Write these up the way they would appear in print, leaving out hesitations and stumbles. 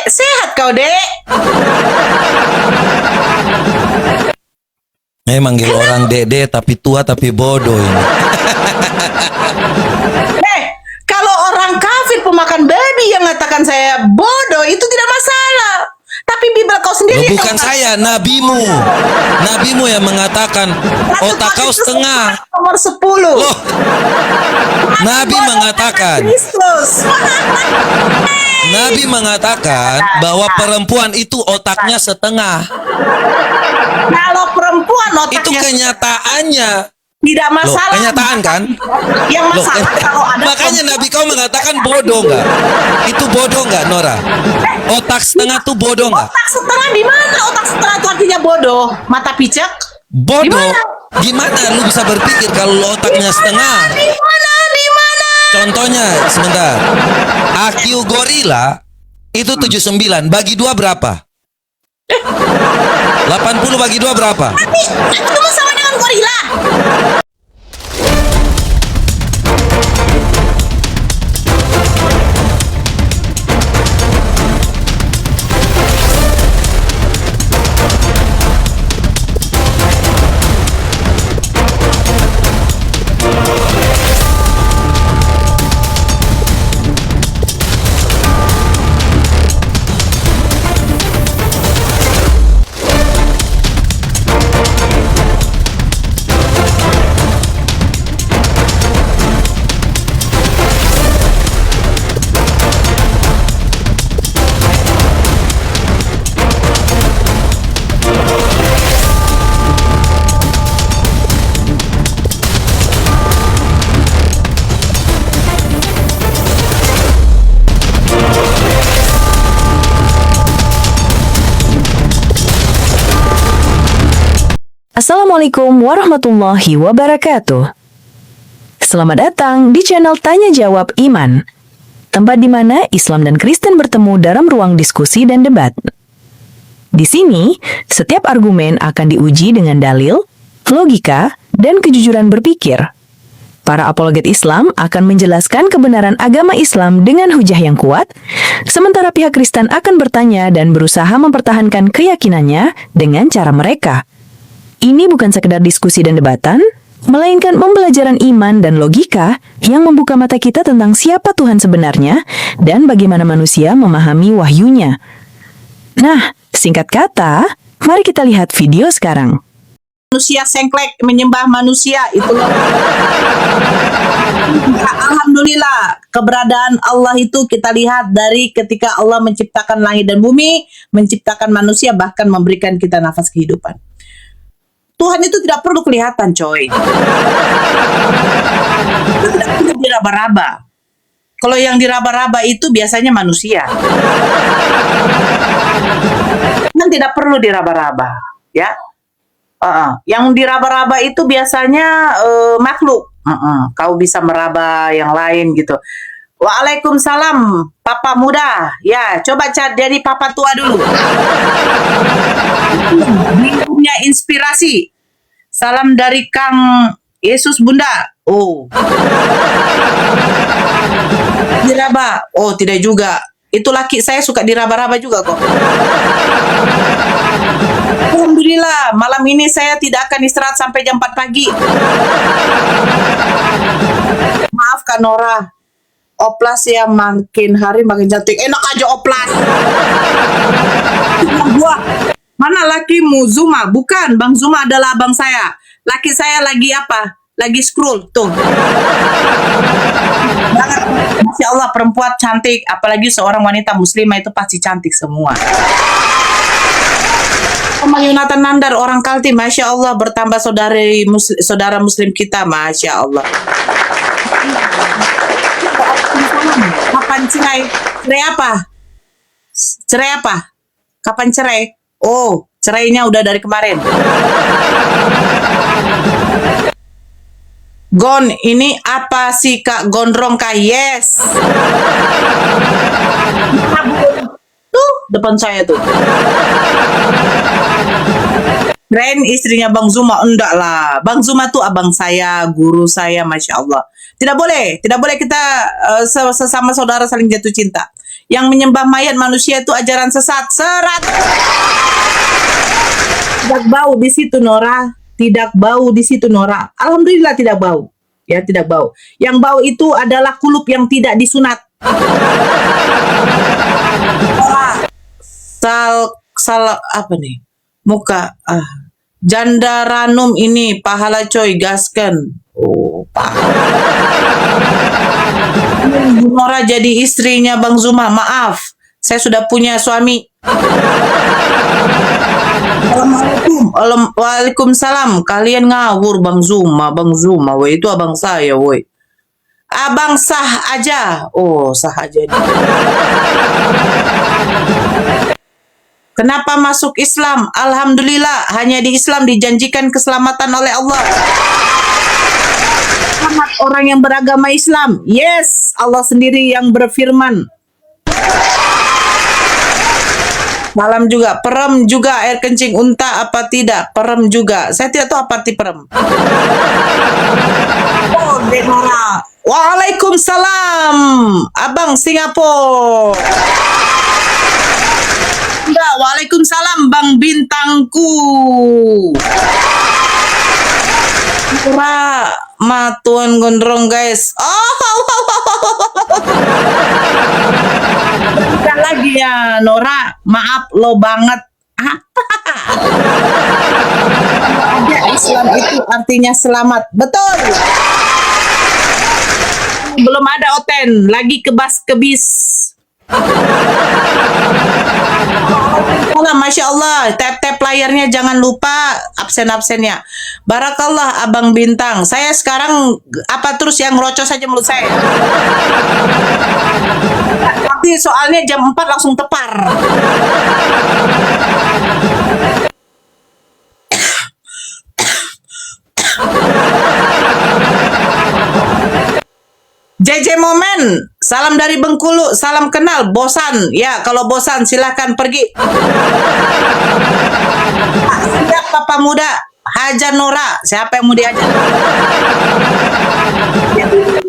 sehat kau, Dek. Manggil orang dede tapi tua tapi bodoh ini. Kalau orang kafir pemakan babi yang mengatakan saya bodoh, itu tidak masalah. Tapi Bibel kau sendiri. Loh, bukan saya, nabimu. Nabimu yang mengatakan otak kau setengah. Nomor 10. Loh, Nabi mengatakan. Nabi mengatakan bahwa perempuan itu otaknya setengah. Kalau perempuan otaknya Itu kenyataannya. tidak Loh, masalah. kenyataan kan? Yang masalah kalau ada Makanya Nabi kau mengatakan bodoh nggak? Itu bodoh nggak, Nora? Otak setengah tuh bodoh nggak? otak setengah di mana? Otak setengah itu artinya bodoh. Mata picek? Bodoh. Gimana lu bisa berpikir kalau lu otaknya setengah? Di mana? Di mana? Contohnya, sebentar. IQ gorila itu 79. Bagi 2 berapa? 80 bagi 2 berapa? Itu sama dengan gorila. Assalamualaikum warahmatullahi wabarakatuh. Selamat datang di channel Tanya Jawab Iman, tempat di mana Islam dan Kristen bertemu dalam ruang diskusi dan debat. Di sini, setiap argumen akan diuji dengan dalil, logika, dan kejujuran berpikir. Para apologet Islam akan menjelaskan kebenaran agama Islam dengan hujah yang kuat, sementara pihak Kristen akan bertanya dan berusaha mempertahankan keyakinannya dengan cara mereka. Ini bukan sekedar diskusi dan debatan, melainkan pembelajaran iman dan logika yang membuka mata kita tentang siapa Tuhan sebenarnya dan bagaimana manusia memahami wahyunya. Nah, singkat kata, mari kita lihat video sekarang. Manusia sengklek menyembah manusia itu loh. Alhamdulillah, keberadaan Allah itu kita lihat dari ketika Allah menciptakan langit dan bumi, menciptakan manusia, bahkan memberikan kita nafas kehidupan. Tuhan itu tidak perlu kelihatan, coy. Itu tidak perlu diraba-raba. Kalau yang diraba-raba itu biasanya manusia. Kan tidak perlu diraba-raba, ya. Yang diraba-raba itu biasanya makhluk. Kau bisa meraba yang lain gitu. Waalaikumsalam, papa muda. Ya, coba jadi papa tua dulu. Punya inspirasi. Salam dari Kang Yesus Bunda. Oh. Diraba. Oh, tidak juga. Itu laki saya suka diraba-raba juga kok. Alhamdulillah, malam ini saya tidak akan istirahat sampai jam 4 pagi. Maaf Kak Nora. Oplas ya makin hari makin cantik. Enak aja oplas. Gua. Mana lakimu? Zuma? Bukan, Bang Zuma adalah abang saya. Laki saya lagi apa? Lagi scroll tuh. Masya Allah, perempuan cantik. Apalagi seorang wanita muslimah itu pasti cantik semua. Oma Yonatan Nandar, orang Kaltim, Masya Allah, bertambah saudara muslim kita, Masya Allah. Kapan cerai? Cerai apa? Cerai apa? Kapan cerai? Oh, cerainya udah dari kemarin. Gon, ini apa sih Kak? Gondrong Kak? Yes. Tuh, depan saya tuh. Ren istrinya Bang Zuma. Enggak lah. Bang Zuma tuh abang saya, guru saya, Masya Allah. Tidak boleh kita sesama saudara saling jatuh cinta. Yang menyembah mayat manusia itu ajaran sesat. Serat. Tidak bau di situ, Nora. Tidak bau di situ, Nora. Alhamdulillah tidak bau. Ya, tidak bau. Yang bau itu adalah kulup yang tidak disunat. Sal apa nih? Muka. Jandaranum ini pahala coy, gaskan. Oh, Nora jadi istrinya Bang Zuma. Maaf, saya sudah punya suami. Assalamualaikum. Waalaikumsalam. Kalian ngawur Bang Zuma. Bang Zuma, woi itu abang saya, woi. Abang sah aja. Oh, sah aja. Kenapa masuk Islam? Alhamdulillah, hanya di Islam dijanjikan keselamatan oleh Allah. Selamat orang yang beragama Islam. Yes, Allah sendiri yang berfirman. Malam juga, perem juga air kencing unta apa tidak? Perem juga. Saya tidak tahu apa arti perem. Oh, Denora. Waalaikumsalam. Abang Singapura. Enggak, waalaikumsalam Bang Bintangku. Nora, matuan gondrong guys. Bukan lagi ya Nora, maaf lo banget. Ya, Islam itu artinya selamat, betul. Belum ada Oten, lagi kebas-kebis. Masya Allah, tap-tap layarnya jangan lupa absen-absennya. Barakallah Abang Bintang. Saya sekarang apa terus yang ngerocos saja mulut saya. Nanti soalnya jam 4 langsung tepar. JJ Momen, salam dari Bengkulu, salam kenal, bosan. Ya, kalau bosan silahkan pergi. Siap Papa Muda, hajar Nora. Siapa yang mau diajar?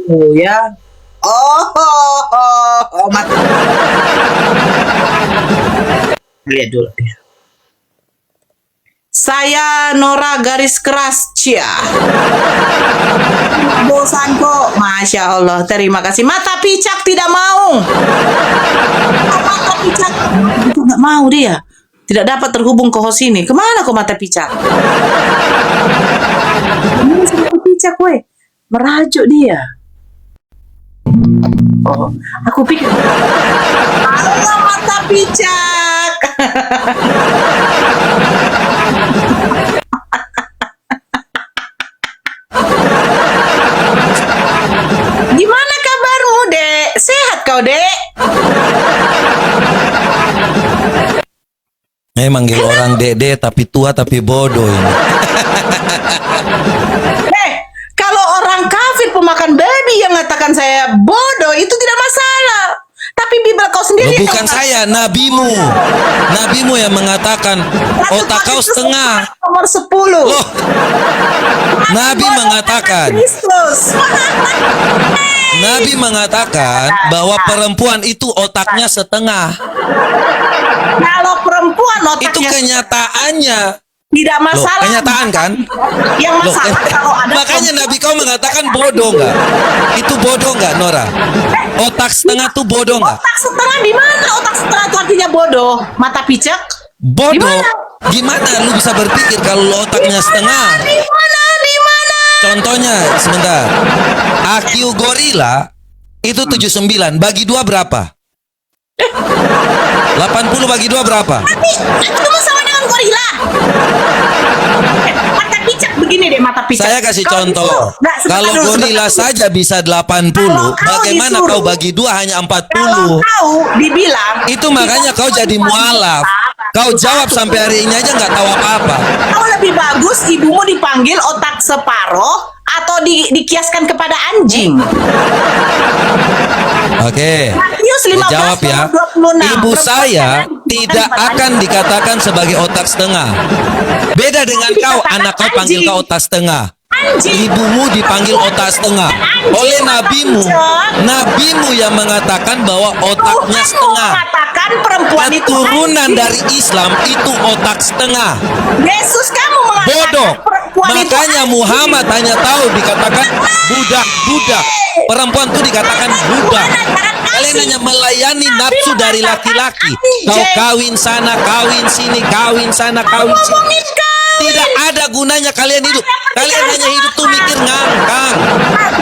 Oh ya. Mati. Lihat dulu. Saya Nora garis keras, cia. Bosan kok, Masya Allah. Terima kasih. Mata picak tidak mau. Mata picak nggak mau dia. Tidak dapat terhubung ke host ini. Kemana kok mata picak? Ini mata picak, weh. Merajuk dia. Oh, aku pikir. Allah mata picak. Gimana kabarmu, Dek? Sehat kau, Dek? Manggil orang dede tapi tua tapi bodoh ini. Kalau orang kafir pemakan babi yang mengatakan saya bodoh itu tidak masalah. Tapi Bibel kau sendiri Loh, bukan saya, nabimu. Nabimu yang mengatakan otak kau setengah. Nomor 10. Loh, Nabi mengatakan. Nabi mengatakan bahwa perempuan itu otaknya setengah. Kalau perempuan otaknya Itu kenyataannya. tidak Loh, masalah. kenyataan kan? Yang Loh, masalah kalau ada makanya Nabi kau mengatakan bodoh nggak? Itu bodoh nggak, Nora? Otak setengah tuh bodoh nggak? otak setengah di mana? Otak setengah itu artinya bodoh. Mata picak? Bodoh. Gimana lu bisa berpikir kalau lu otaknya setengah? Di mana? Di mana? Contohnya, sebentar. IQ gorila itu 79. Bagi 2 berapa? 80 bagi 2 berapa? Itu sama dengan gorila. Mata picak begini deh, mata picak. Saya kasih Kau contoh. dulu. Nggak, sebentar Kalau dulu, gorila sebentar. saja bisa 80, Kalau kau bagaimana disuruh- kau bagi 2 hanya Kalau 40? kau dibilang Itu makanya kau jadi mualaf. Kau jawab sampai hari ini aja nggak tahu apa-apa. kau lebih bagus ibumu dipanggil otak separoh atau dikiaskan kepada anjing. Oke. Matius 15 Jawab ya. 26. Ibu saya tidak akan dikatakan sebagai otak setengah. Beda dengan kau, anak kau panggil kau otak setengah. ibumu dipanggil otak setengah oleh nabimu. Nabimu yang mengatakan bahwa otaknya Tuhan setengah. mengatakan perempuan itu Keturunan anjing. dari Islam itu otak setengah. Yesus kamu mengatakan Bodoh. perempuan itu Makanya anjing. Muhammad hanya tahu dikatakan budak-budak. Perempuan itu dikatakan budak. Kalian hanya melayani nafsu dari laki-laki. Kau kawin sana, kawin sini, kawin sana, kawin sini. Ngomongin kau. Tidak ada gunanya kalian hidup. Kalian hanya hidup tuh mikir ngangkang.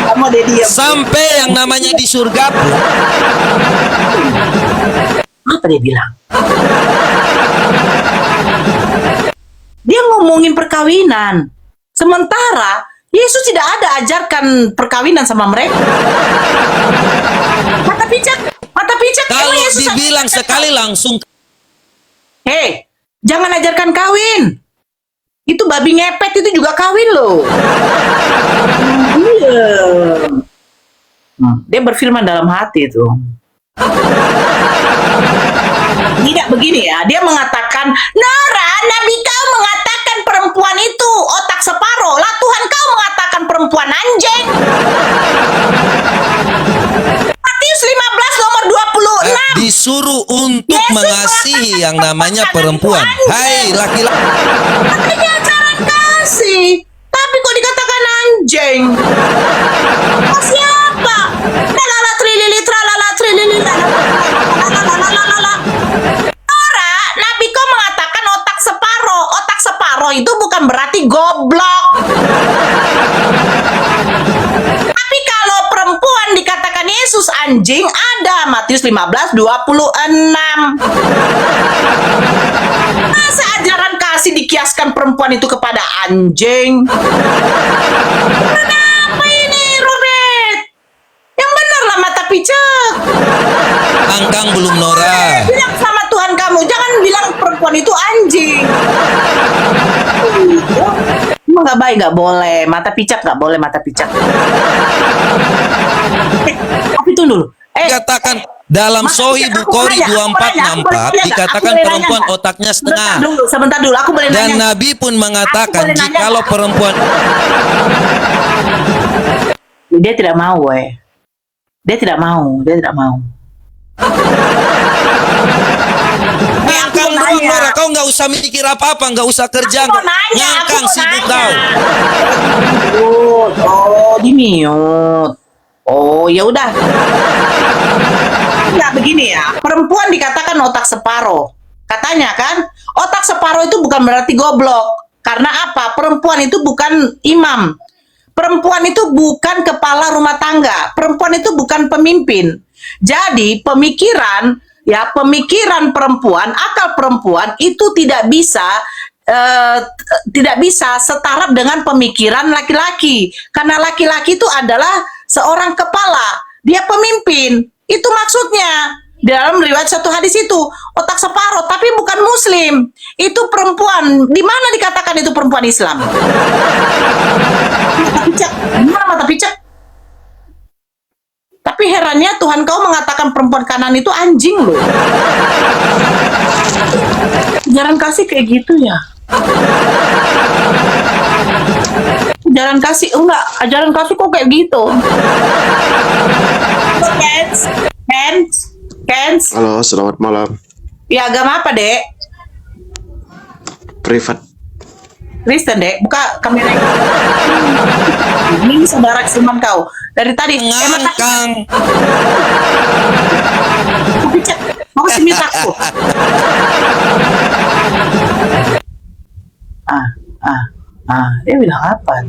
Kamu deh diam. Sampai yang namanya di surga pun. Apa dia bilang? Dia ngomongin perkawinan. Sementara Yesus tidak ada ajarkan perkawinan sama mereka. Mata picak. Kalau Emang Yesus dibilang ajarkan sekali langsung. Hei, jangan ajarkan kawin. Itu babi ngepet itu juga kawin loh. Iya. Dia berfirman dalam hati itu. Tidak begini ya. Dia mengatakan, Nora, Nabi kau mengatakan perempuan itu otak separuh. Lah Tuhan kau mengatakan perempuan anjing. Matius 15 nomor 26. Disuruh untuk Yesus mengasihi yang namanya perempuan. Hai laki-laki. Katanya ajaran kasih, tapi kok dikatakan anjing? Oh, siapa? Lalala trilili tralala trilili lalala. Nora, Nabi kau mengatakan otak separuh. Otak separuh itu bukan berarti goblok. Tapi kalau perempuan dikatakan Yesus anjing, ada Matius 15:26. Masa ajaran kasih dikiaskan perempuan itu kepada anjing? Kenapa ini, Robert? Yang benar lah mata picek. Angkang belum Nora. Bilang sama Tuhan kamu, jangan bilang perempuan itu anjing. Emang nggak baik, nggak boleh. Mata picak nggak boleh, mata picak. Tapi tunggu dulu. Dikatakan dalam Masa Sahih picak, aku Bukhari nanya, aku boleh 2464 nanya, dikatakan aku boleh perempuan nanya. otaknya setengah. Sebentar dulu, aku boleh Dan nanya. Nabi pun mengatakan Aku boleh nanya jikalau nggak? perempuan Dia tidak mau, Dia tidak mau. ngangkang mau doang nanya. Nora, kau nggak usah mikir apa-apa, nggak usah kerja, Aku mau nanya, ngangkang aku mau sibuk nanya. kau. Mute. Oh, di mute. Oh, ya udah. Enggak begini ya. Perempuan dikatakan otak separuh. Katanya kan, otak separuh itu bukan berarti goblok. Karena apa? Perempuan itu bukan imam. Perempuan itu bukan kepala rumah tangga. Perempuan itu bukan pemimpin. Jadi, pemikiran perempuan, akal perempuan itu tidak bisa setara dengan pemikiran laki-laki. Karena laki-laki itu adalah seorang kepala, dia pemimpin. Itu maksudnya. Di dalam riwayat satu hadis itu, otak separuh, tapi bukan muslim. Itu perempuan. Di mana dikatakan itu perempuan Islam? Mata picak. Gimana mata picak? Tapi herannya Tuhan kau mengatakan perempuan kanan itu anjing loh. Ajaran kasih kayak gitu ya. Ajaran kasih enggak, ajaran kasih kok kayak gitu. Kens. Halo, selamat malam. Ya agama apa, Dek? Privat. Kristen, Dek. Buka kamera. Ini saudara kesuman kau. Dari tadi Ngangkang. Picek. Mau simit aku. Dia bilang apa?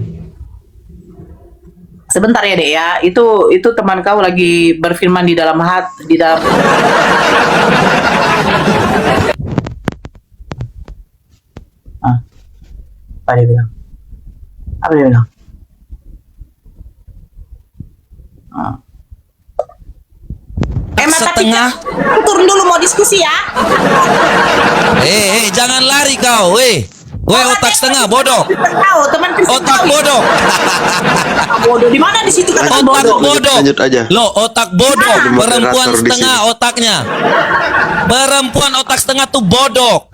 Sebentar ya, Dek ya. Itu teman kau lagi berfirman di dalam hati, di dalam. Apa dia bilang? Mata Setengah. picak. Turun dulu mau diskusi ya. Jangan lari kau, otak setengah bodoh. Tahu teman Kristen Otak tahu. bodoh. Bodoh di mana di situ kata Otak bodoh? bodoh. Lanjut aja. Loh, otak bodoh. Jadi moderator Perempuan di setengah sini. otaknya. Perempuan otak setengah tuh bodoh.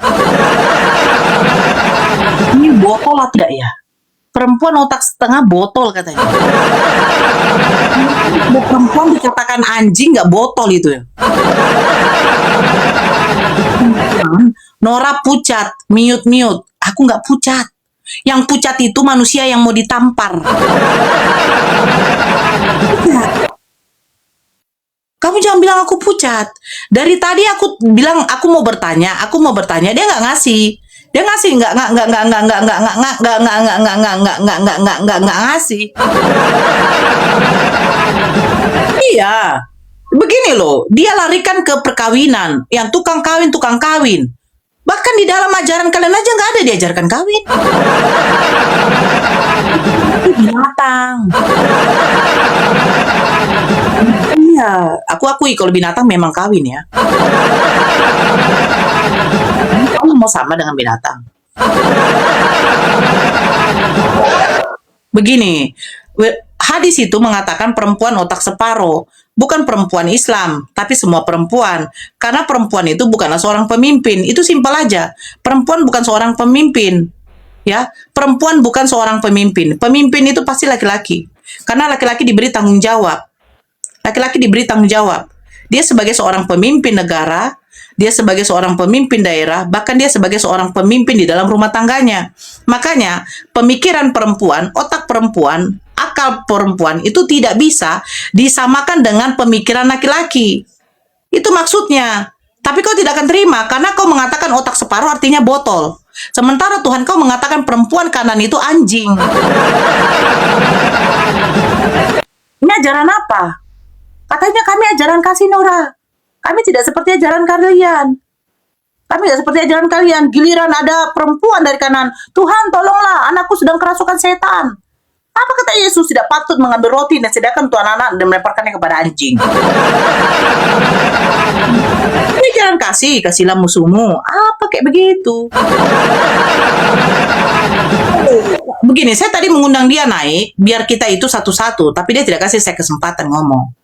Ini botol lah tidak ya? perempuan otak setengah botol katanya. Perempuan dikatakan anjing nggak botol itu ya. Nora pucat, miut-miut. Aku nggak pucat. Yang pucat itu manusia yang mau ditampar. Kamu jangan bilang aku pucat. Dari tadi aku bilang aku mau bertanya, dia nggak ngasih. Dia ngasih nggak ngasih. Iya. Begini loh, dia larikan ke perkawinan, yang tukang kawin. Bahkan di dalam ajaran kalian aja nggak ada diajarkan kawin. Binatang. Iya, aku akui kalau binatang memang kawin ya. Kamu mau sama dengan binatang. Begini, hadis itu mengatakan perempuan otak separuh. Bukan perempuan Islam, tapi semua perempuan. Karena perempuan itu bukanlah seorang pemimpin. Itu simpel aja. Perempuan bukan seorang pemimpin. Ya, perempuan bukan seorang pemimpin. Pemimpin itu pasti laki-laki. Karena laki-laki diberi tanggung jawab. Dia sebagai seorang pemimpin negara, dia sebagai seorang pemimpin daerah, bahkan dia sebagai seorang pemimpin di dalam rumah tangganya. Makanya, pemikiran perempuan, otak perempuan, akal perempuan itu tidak bisa disamakan dengan pemikiran laki-laki. Itu maksudnya. Tapi kau tidak akan terima karena kau mengatakan otak separuh artinya botol. Sementara Tuhan kau mengatakan perempuan kanan itu anjing. Ini ajaran apa? Katanya kami ajaran kasih, Nora. Kami tidak seperti ajaran kalian. Giliran ada perempuan dari kanan, Tuhan tolonglah, anakku sedang kerasukan setan. Apa kata Yesus? Tidak patut mengambil roti dan sediakan untuk anak-anak dan melemparkannya kepada anjing. Ini jangan kasihlah musuhmu. Apa kayak begitu? Begini, saya tadi mengundang dia naik, biar kita itu satu-satu, tapi dia tidak kasih saya kesempatan ngomong.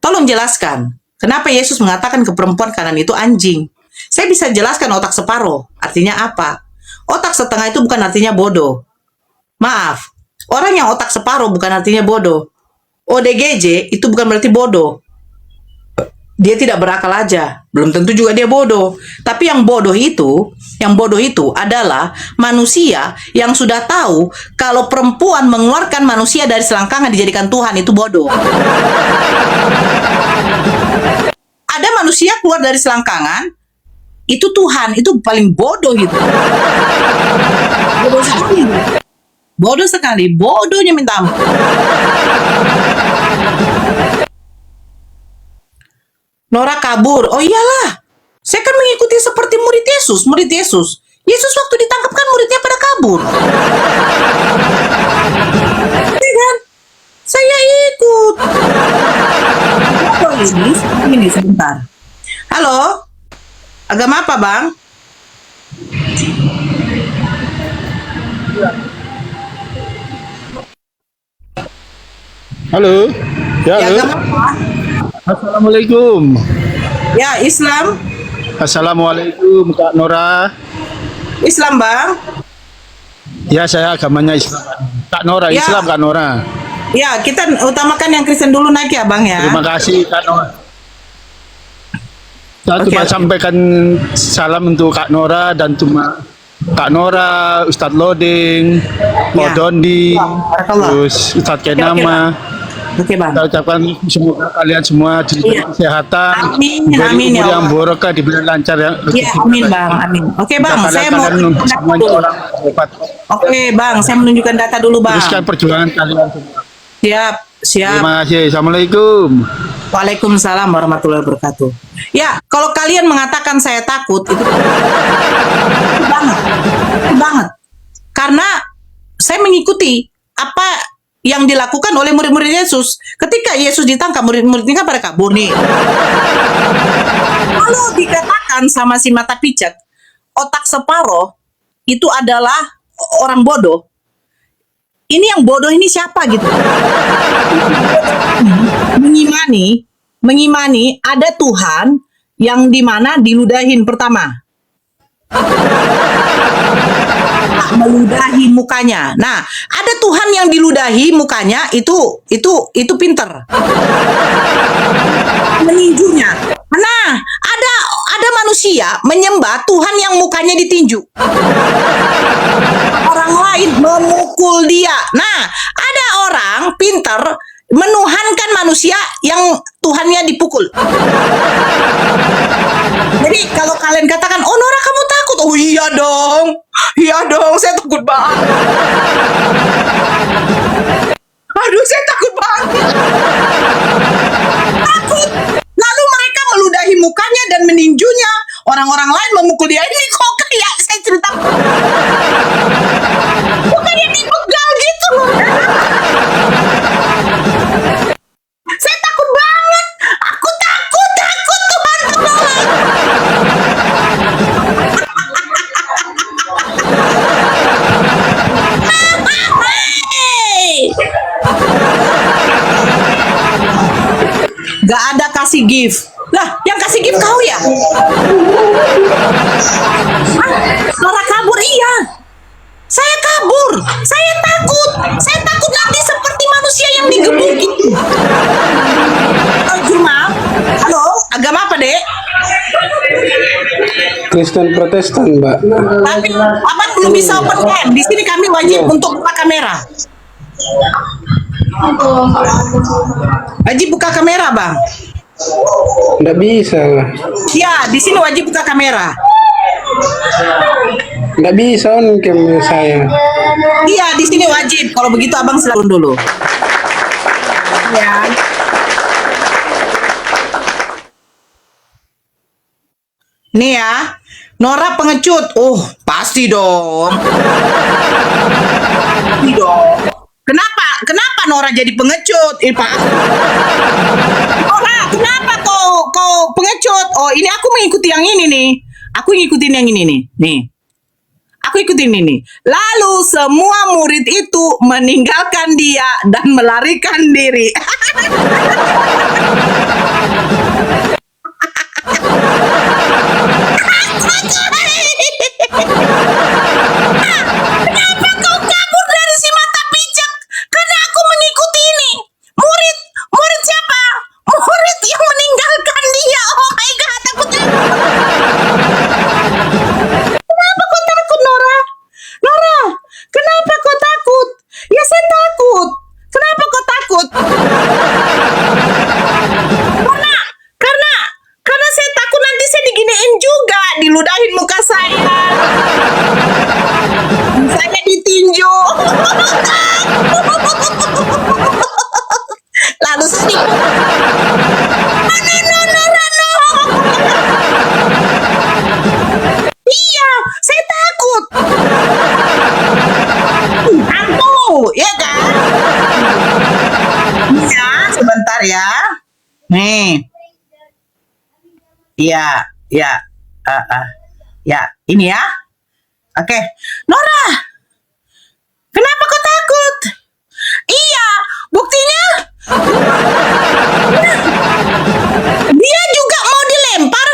Tolong jelaskan, kenapa Yesus mengatakan ke perempuan kanan itu anjing? Saya bisa jelaskan otak separuh, artinya apa? Otak setengah itu bukan artinya bodoh. Maaf. Orang yang otak separuh bukan artinya bodoh. ODGJ itu bukan berarti bodoh. Dia tidak berakal aja. Belum tentu juga dia bodoh. Tapi yang bodoh itu adalah manusia yang sudah tahu kalau perempuan mengeluarkan manusia dari selangkangan dijadikan Tuhan, itu bodoh. Ada manusia keluar dari selangkangan, itu Tuhan, itu paling bodoh itu. Bodoh sekali, bodohnya minta ampun. Nora kabur. Oh iyalah, saya kan mengikuti seperti murid Yesus. Yesus waktu ditangkap kan muridnya pada kabur. Ya kan? Saya ikut. Ini sebentar. Halo, agama apa bang? Halo. Ya, halo. Agama apa? Assalamualaikum. Ya, Islam. Assalamualaikum Kak Nora. Islam bang. Ya, saya agamanya Islam. Kak Nora, Ya. Islam Kak Nora. Ya, kita utamakan yang Kristen dulu naik ya bang ya. Terima kasih Kak Nora. Saya Oke, cuma oke. sampaikan salam untuk Kak Nora dan cuma Kak Nora, Ustadz Loding, Pak Ya. Dondi, Barakallah. terus Ustadz Oke, Kenama. Oke bang. Kita ucapkan semoga kalian semua diberi Iya. kesehatan, Amin, diberi amin, ya umur yang Allah. barokah, diberi lancar yang Ya, amin bang, amin. Oke bang, saya mau kalian menunjukkan data semuanya dulu. orang hebat. Oke bang, saya menunjukkan data dulu bang. Teruskan perjuangan kalian semua. Siap, siap. Terima kasih. Assalamualaikum. Waalaikumsalam warahmatullahi wabarakatuh. Ya, kalau kalian mengatakan saya takut, itu banget. Itu banget. Karena saya mengikuti apa yang dilakukan oleh murid-murid Yesus. Ketika Yesus ditangkap, murid-muridnya kan pada kabur nih. Kalau dikatakan sama si mata picek, otak separoh itu adalah orang bodoh. Ini yang bodoh ini siapa gitu? Mengimani ada Tuhan yang dimana diludahin pertama. meludahi mukanya. Nah, ada Tuhan yang diludahi mukanya itu pinter. Meninjunya. Nah, ada manusia menyembah Tuhan yang mukanya ditinju. Orang lain memukul dia. Nah, ada orang pinter menuhankan manusia yang Tuhannya dipukul. Jadi kalau kalian katakan, oh Nora kamu takut? Oh iya dong, saya takut banget. Aduh, saya takut banget. Takut. Lalu mereka meludahi mukanya dan meninjunya. Orang-orang lain memukul dia. Ini kok kayak saya cerita. Bukannya dibegal gitu loh. Saya takut banget. Aku takut Tuhan tolong. Gak ada kasih gift. Lah, yang kasih gift kau ya? Nora kabur, iya. Saya kabur. Saya takut. Saya takut nanti seperti manusia yang digebukin. Oh, Juma. Halo, agama apa, Dek? Kristen Protestan, Mbak. Tapi Abang belum bisa open cam. Di sini kami wajib untuk buka kamera. Wajib buka kamera, Bang. Nggak bisa lah. Ya, di sini wajib buka kamera. Nggak bisa on cam saya. Iya, di sini wajib. Kalau begitu Abang selalu dulu. Ya. Nih ya, Nora pengecut. Oh, pasti dong. Pasti dong. Kenapa Nora jadi pengecut? Pak. Nora, kenapa kau pengecut? Oh, ini aku mengikuti yang ini nih. Aku ngikutin yang ini nih. Nih. Aku ikutin ini. Lalu semua murid itu meninggalkan dia dan melarikan diri. Kenapa kau kabur dari si mata pijak? Karena aku mengikuti ini. Murid siapa? Murid yang meninggalkan dia. Oh my god, aku Kenapa kau takut, Nora? Nora, kenapa kau takut? Ya saya takut. Kenapa kau takut? Karena saya takut nanti saya diginiin juga, diludahin muka saya. Saya ditinju. Lalu saya no. Iya, saya takut. Aku, ya kan? Ya, sebentar ya. Nih. Iya, ya, ya, ini ya. Oke, Nora, kenapa kau takut? Iya, buktinya dia juga mau dilempar.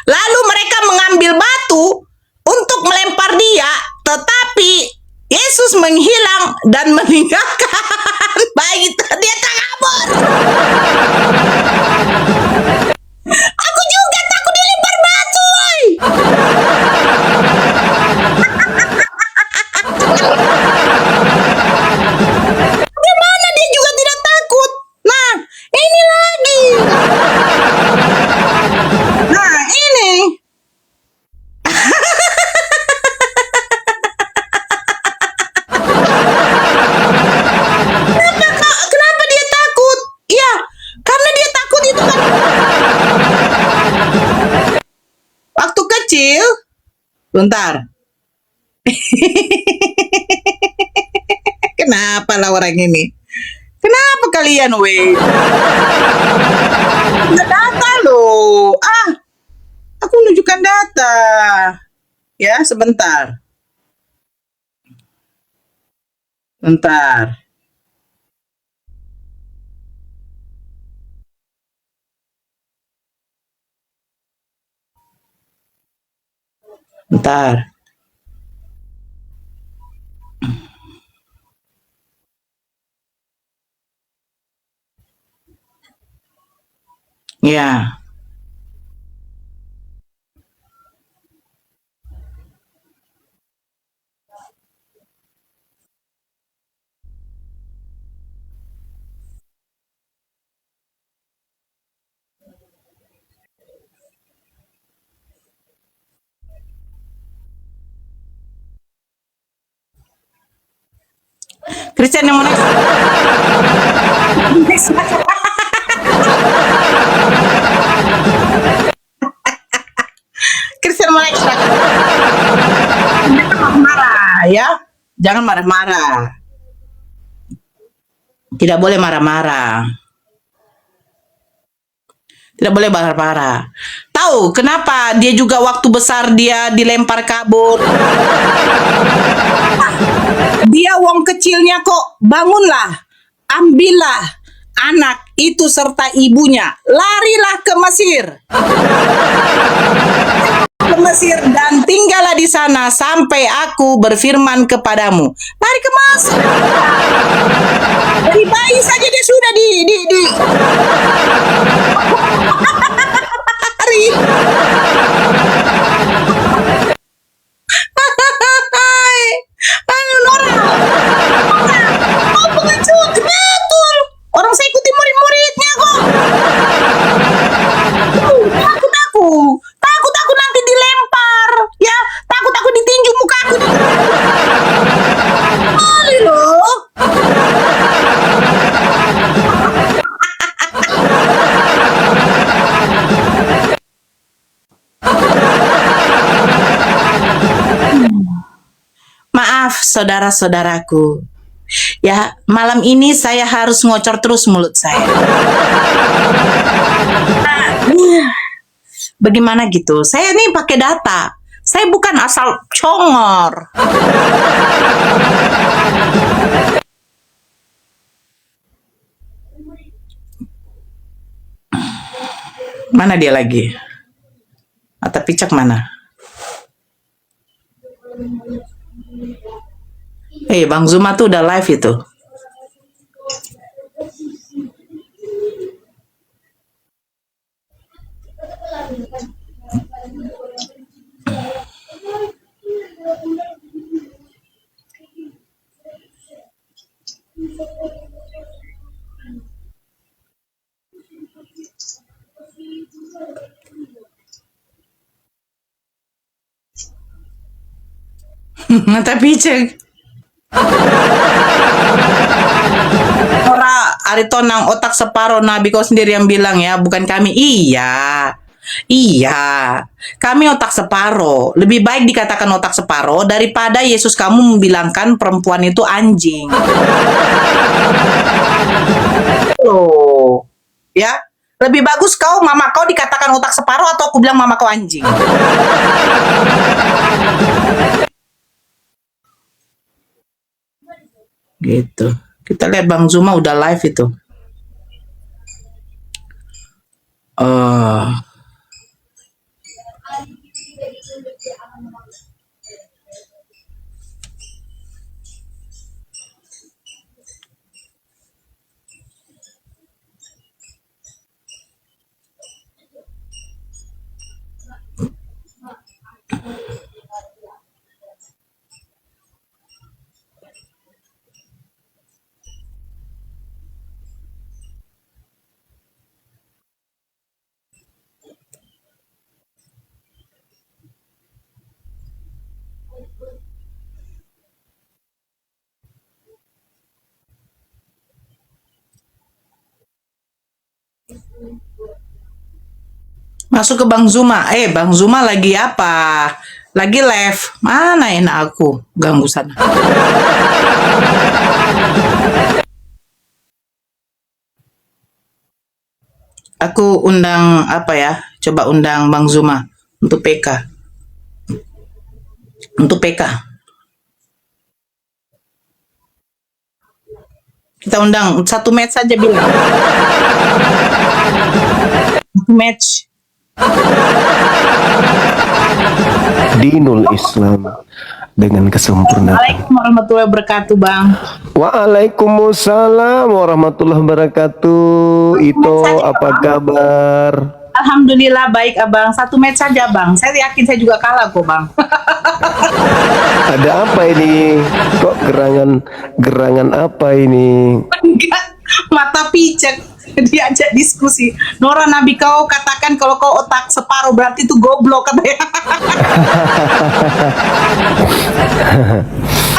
Lalu mereka mengambil batu untuk melempar dia, tetapi Yesus menghilang dan meninggalkan bayi dia kabur. Aku juga takut dilempar batu, woy. Gimana dia juga tidak takut? Nah, ini lagi. Nah, ini. Kenapa dia takut? Iya, karena dia takut itu kan. Waktu kecil, bentar. Kenapa lah orang ini? Kenapa kalian, weh? Ada data loh. Aku menunjukkan data. Ya, sebentar. Bentar. Bentar. Ya. Christian yang mau next. Christian mau next. Jangan marah ya. Jangan marah-marah. Tidak boleh marah-marah. Tidak boleh marah-marah. Tahu kenapa dia juga waktu besar dia dilempar kabur? Dia wong kecilnya kok, bangunlah, ambillah anak itu serta ibunya, larilah ke Mesir. Ke Mesir dan tinggallah di sana sampai aku berfirman kepadamu. Lari ke Mesir. Dari bayi saja dia sudah di lari. Aduh, Nora. Oh, pengecut. Betul. Orang saya ikuti murid-muridnya kok. Takut aku. Takut aku nanti dilempar. Ya, takut aku ditinju muka aku. Kali loh. Maaf saudara-saudaraku. Ya, malam ini saya harus ngocor terus mulut saya. Bagaimana gitu? Saya nih pakai data. Saya bukan asal congor. Mana dia lagi? Mata picak mana? Bang Zuma tuh udah live itu. Mata picak. Ora Aritonang otak separuh, Nabi kau sendiri yang bilang ya, bukan kami. Iya. Iya. Kami otak separuh. Lebih baik dikatakan otak separuh daripada Yesus kamu membilangkan perempuan itu anjing. Loh. Ya. Lebih bagus kau mama kau dikatakan otak separuh atau aku bilang mama kau anjing. Gitu. Kita lihat Bang Zuma udah live itu. Masuk ke Bang Zuma. Bang Zuma lagi apa? Lagi live. Mana enak aku ganggu sana. Aku undang apa ya? Coba undang Bang Zuma untuk PK. Untuk PK. Kita undang satu match saja bilang. Satu match. Dinul Islam dengan kesempurnaan. Waalaikumsalam warahmatullahi wabarakatuh, Bang. Waalaikumsalam warahmatullahi wabarakatuh. Ito, apa kabar? Alhamdulillah baik, Abang. 1 match saja, Bang. Saya yakin saya juga kalah kok, Bang. Ada apa ini? Kok gerangan apa ini? Enggak, mata picek. Diajak diskusi. Nora, Nabi kau katakan kalau kau otak separuh berarti itu goblok katanya.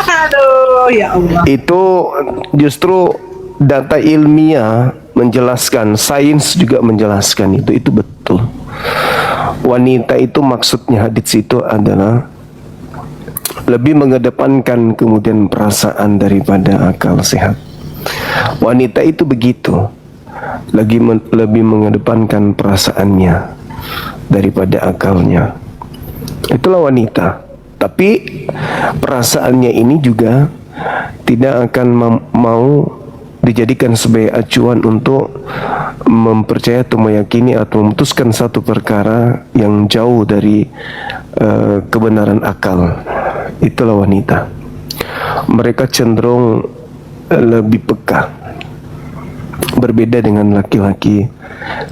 Aduh, ya Allah. Itu justru data ilmiah menjelaskan, sains juga menjelaskan itu betul. Wanita itu maksudnya hadits itu adalah lebih mengedepankan kemudian perasaan daripada akal sehat. Wanita itu begitu, lebih mengedepankan perasaannya daripada akalnya. Itulah wanita. Tapi perasaannya ini juga tidak akan mau dijadikan sebagai acuan untuk mempercayai atau meyakini atau memutuskan satu perkara yang jauh dari kebenaran akal. Itulah wanita. Mereka cenderung lebih peka, berbeda dengan laki-laki.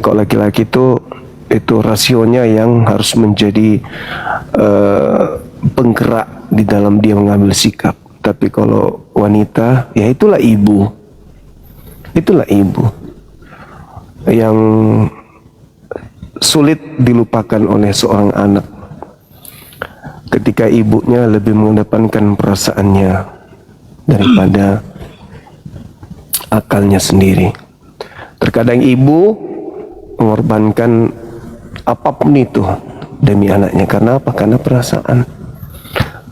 Kalau laki-laki itu rasionya yang harus menjadi penggerak di dalam dia mengambil sikap. Tapi kalau wanita, ya itulah ibu. Itulah ibu yang sulit dilupakan oleh seorang anak ketika ibunya lebih mengedepankan perasaannya daripada akalnya sendiri. Terkadang ibu mengorbankan apapun itu demi anaknya. Karena apa? Karena perasaan.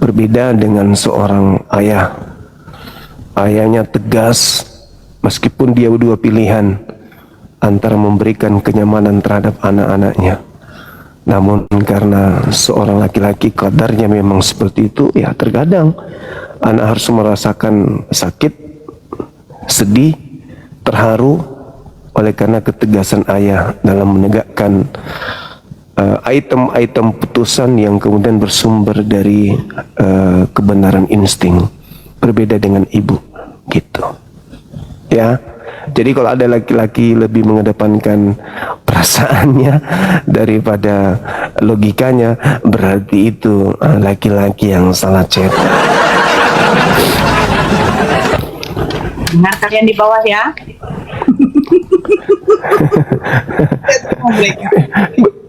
Berbeda dengan seorang ayah. Ayahnya tegas, meskipun dia dua pilihan antara memberikan kenyamanan terhadap anak-anaknya. Namun karena seorang laki-laki kadarnya memang seperti itu, ya terkadang anak harus merasakan sakit, sedih, terharu oleh karena ketegasan ayah dalam menegakkan item-item putusan yang kemudian bersumber dari kebenaran insting. Berbeda dengan ibu, gitu. Ya, jadi kalau ada laki-laki lebih mengedepankan perasaannya daripada logikanya, berarti itu laki-laki yang salah cetak. Dengar kalian di bawah ya.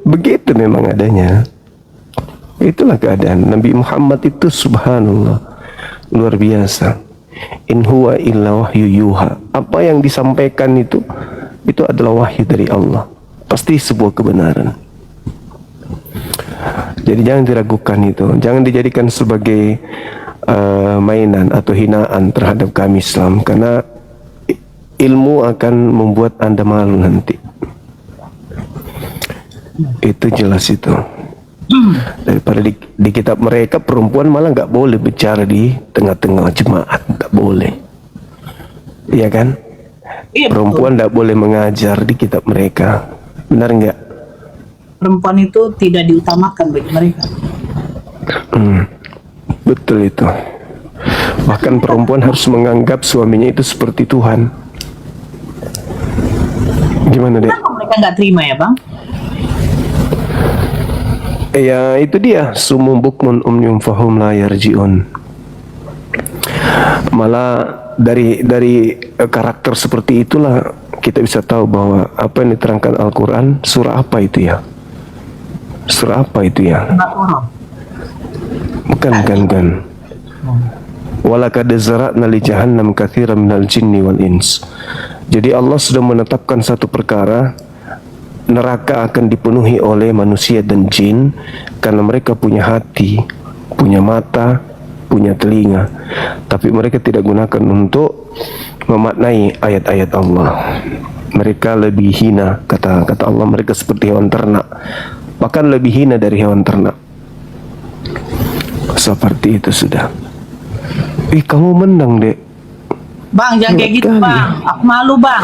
Begitu memang adanya. Itulah keadaan Nabi Muhammad itu, subhanallah, luar biasa. In huwa illa wahyu yuha. Apa yang disampaikan itu adalah wahyu dari Allah. Pasti sebuah kebenaran. Jadi jangan diragukan itu. Jangan dijadikan sebagai mainan atau hinaan terhadap kami Islam. Karena ilmu akan membuat Anda malu nanti. Itu jelas itu. Daripada di kitab mereka perempuan malah nggak boleh bicara di tengah-tengah jemaat, nggak boleh, iya kan? Iya, Perempuan nggak boleh mengajar di kitab mereka, benar nggak? perempuan itu tidak diutamakan bagi mereka. Betul itu. Bahkan perempuan harus menganggap suaminya itu seperti Tuhan. Gimana deh? Kenapa mereka nggak terima ya, Bang? Ya itu dia, sumum bukmun umyum fahum la yarji'un. Malah dari karakter seperti itulah kita bisa tahu bahwa apa yang diterangkan Al-Quran, surah apa itu ya? Surah apa itu ya? Bukan. Walaqad zara'na li jahannam katsiran minal jinni wal ins. Jadi Allah sudah menetapkan satu perkara, neraka akan dipenuhi oleh manusia dan jin karena mereka punya hati, punya mata, punya telinga, tapi mereka tidak gunakan untuk memaknai ayat-ayat Allah. Mereka lebih hina, kata Allah, mereka seperti hewan ternak, bahkan lebih hina dari hewan ternak. Seperti itu sudah. Kamu menang, Dek. Bang, jangan kayak gitu, Kali. Bang. Aku malu, Bang.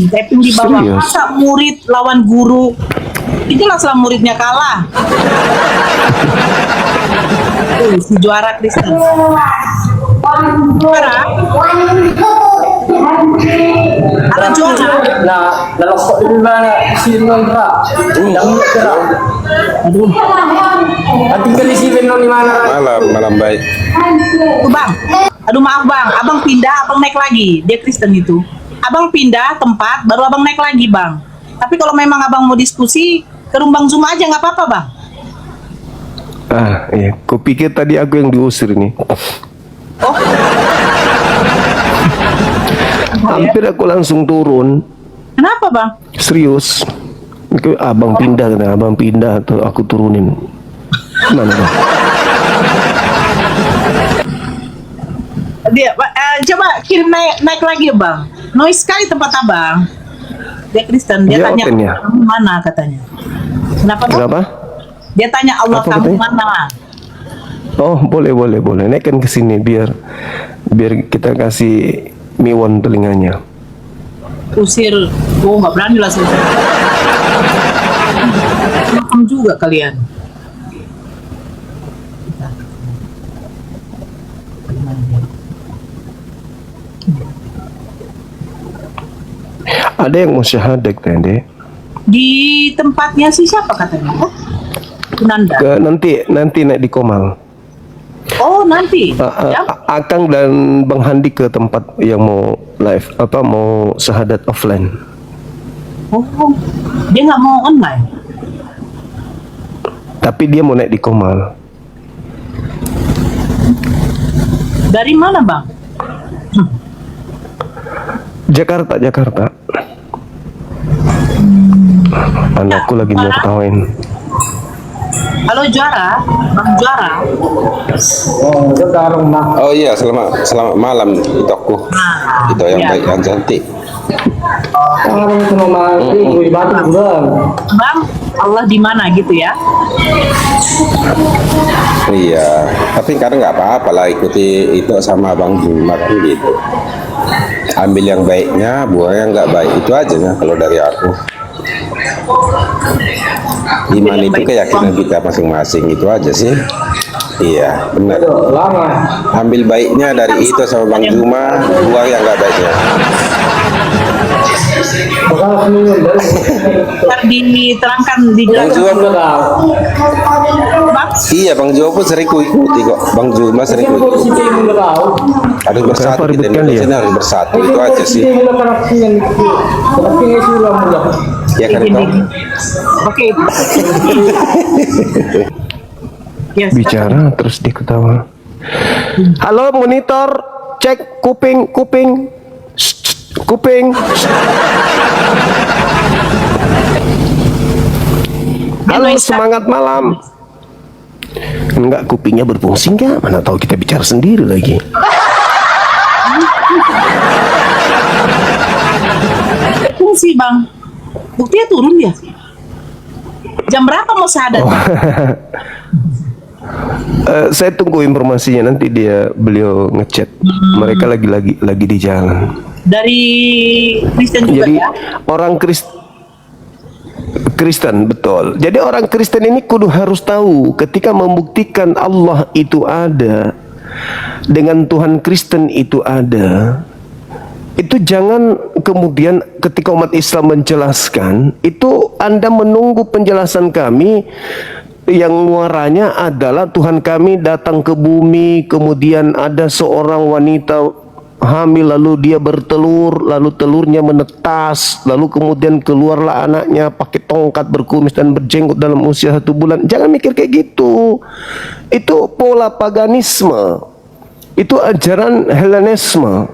Tapping di bawah. Serius? Masa murid lawan guru? Itulah setelah muridnya kalah. Si juara Kristen. Juara. Halo juara. Nalokok din ba sinong ra? Yang kira. Aduh. Ating kalisipan no ni mana? Malam baik. Tuh bang. Aduh maaf bang, abang pindah, abang naik lagi. Dia Kristen itu. Abang pindah tempat, baru abang naik lagi bang. Tapi kalau memang abang mau diskusi, ke rumbang Zoom aja nggak apa-apa bang. Iya. Kupikir tadi aku yang diusir nih. Oh. Hampir aku langsung turun. Kenapa bang? Serius. Abang pindah, kata abang pindah atau aku turunin. Mana bang? Dia, coba kirim naik lagi ya bang. Noise sekali tempat abang. Dia Kristen, dia tanya Jawabin ya. kamu mana katanya. Kenapa bang? Kenapa? Dia tanya Allah Apa kamu katanya? mana. Oh, boleh. Naikkan ke sini biar kita kasih miwon telinganya. Usir, nggak berani lah sih. Makan juga kalian. Ada yang mau syahadat tadi. Di tempatnya sih siapa katanya? Oh, Kunanda. Nanti naik di Komal. Oh nanti. Ya? Akang dan Bang Handi ke tempat yang mau live mau syahadat offline. Oh, dia nggak mau online. Tapi dia mau naik di Komal. Dari mana bang? Jakarta. Anakku lagi mau ketawain. Halo juara, bang juara. Oh, itu tarung na. Oh iya, selamat malam Itoku. Itu yang Iya. baik yang cantik. Tarung itu nama ibu batu bulan. Bang, Allah di mana gitu ya? Iya, tapi kadang nggak apa-apa lah ikuti itu sama Bang Jumat gitu. Ambil yang baiknya, buang yang nggak baik, itu aja ya kalau dari aku. Iman itu keyakinan kita masing-masing, itu aja sih. Iya, benar. Lama. Ambil baiknya dari itu sama Bang Juma, buang yang nggak baiknya. Bakal seminggu dari. Ntar diterangkan di Bang Juma, Bang, iya Bang Juma pun sering ku ikuti kok. Bang Juma sering ku ikuti. Sisi mula tahu. Harus bersatu, Kenapa kita ribet kali Indonesia ya? ini harus bersatu, itu aja sih. Sisi mula karakternya. Karakternya sulam mula. Ya kan Kang? oke. Yes. Bicara terus dia ketawa. Halo monitor, cek kuping. Shh, kuping. Halo, semangat malam. Enggak, kupingnya berfungsi enggak? Mana tahu kita bicara sendiri lagi. Fungsi bang, buktinya turun dia. Jam berapa mau syahadat? Saya tunggu informasinya nanti beliau ngechat. Mereka lagi di jalan. Dari Kristen juga Jadi ya? orang Kristen betul. Jadi orang Kristen ini kudu harus tahu ketika membuktikan Allah itu ada, dengan Tuhan Kristen itu ada. Itu jangan kemudian ketika umat Islam menjelaskan, itu Anda menunggu penjelasan kami yang muaranya adalah Tuhan kami datang ke bumi, kemudian ada seorang wanita hamil, lalu dia bertelur, lalu telurnya menetas, lalu kemudian keluarlah anaknya pakai tongkat, berkumis dan berjenggot dalam usia 1 bulan. Jangan mikir kayak gitu. Itu pola paganisme. Itu ajaran Helenisme,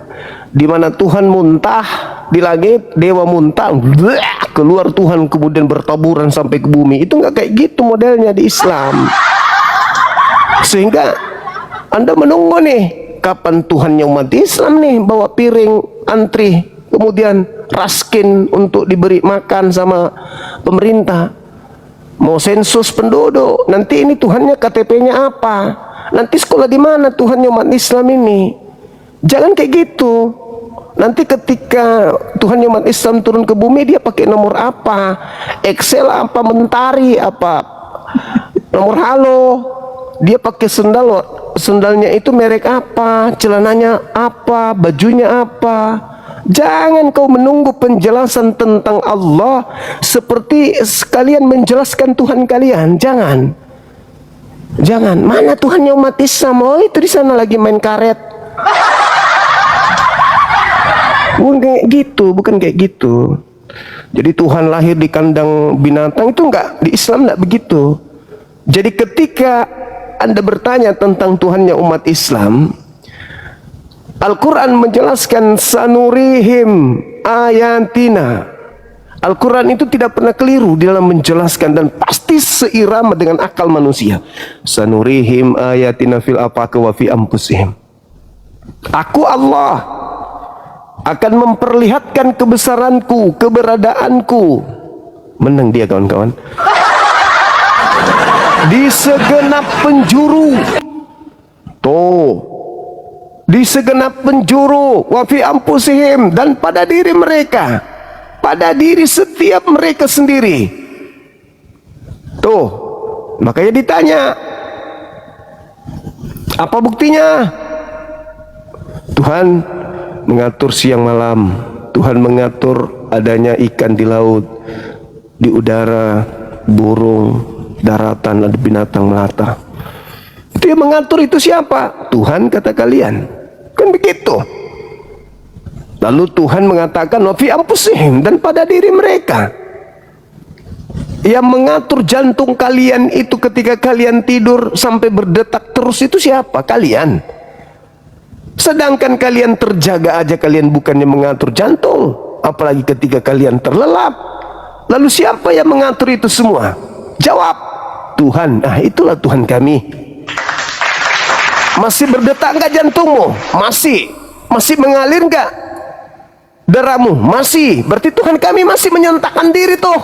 di mana Tuhan muntah di langit, dewa muntah, keluar Tuhan kemudian bertaburan sampai ke bumi. Itu nggak kayak gitu modelnya di Islam. Sehingga Anda menunggu nih, kapan Tuhannya umat Islam nih bawa piring antri, kemudian raskin untuk diberi makan sama pemerintah. Mau sensus penduduk, nanti ini Tuhannya KTP-nya apa? Nanti sekolah di mana Tuhannya umat Islam ini? Jangan kayak gitu. Nanti ketika Tuhan umat Islam turun ke bumi, dia pakai nomor apa? Excel apa, Mentari apa, nomor halo. Dia pakai sendalnya itu merek apa, celananya apa, bajunya apa. Jangan kau menunggu penjelasan tentang Allah seperti sekalian menjelaskan Tuhan kalian. Jangan. Mana Tuhannya umat Islam? Oh, itu di sana lagi main karet. Bukan kayak gitu. Jadi Tuhan lahir di kandang binatang itu enggak, di Islam enggak begitu. Jadi ketika Anda bertanya tentang Tuhannya umat Islam, Al-Quran menjelaskan sanurihim ayatina. Al-Quran itu tidak pernah keliru di dalam menjelaskan dan pasti seirama dengan akal manusia. Sanurihim ayatina fil afaqi wa fi anfusihim. Aku Allah akan memperlihatkan kebesaranku, keberadaanku. Menang dia kawan-kawan. Di segenap penjuru. Di segenap penjuru, wa fi anfusihim, dan pada diri mereka, pada diri setiap mereka sendiri. Makanya ditanya, apa buktinya? Tuhan mengatur siang malam, Tuhan mengatur adanya ikan di laut, di udara, burung, daratan, ada binatang melata. Itu yang mengatur itu siapa? Tuhan, kata kalian. Kan begitu. Lalu Tuhan mengatakan wa fi anfusihim, dan pada diri mereka. Yang mengatur jantung kalian itu ketika kalian tidur sampai berdetak terus itu siapa? Kalian. Sedangkan kalian terjaga aja, kalian bukannya mengatur jantung, apalagi ketika kalian terlelap. Lalu siapa yang mengatur itu semua? Jawab, Tuhan. Itulah Tuhan kami. Masih berdetak enggak jantungmu? Masih mengalir enggak darahmu? Masih. Berarti Tuhan kami masih menyatakan diri tuh.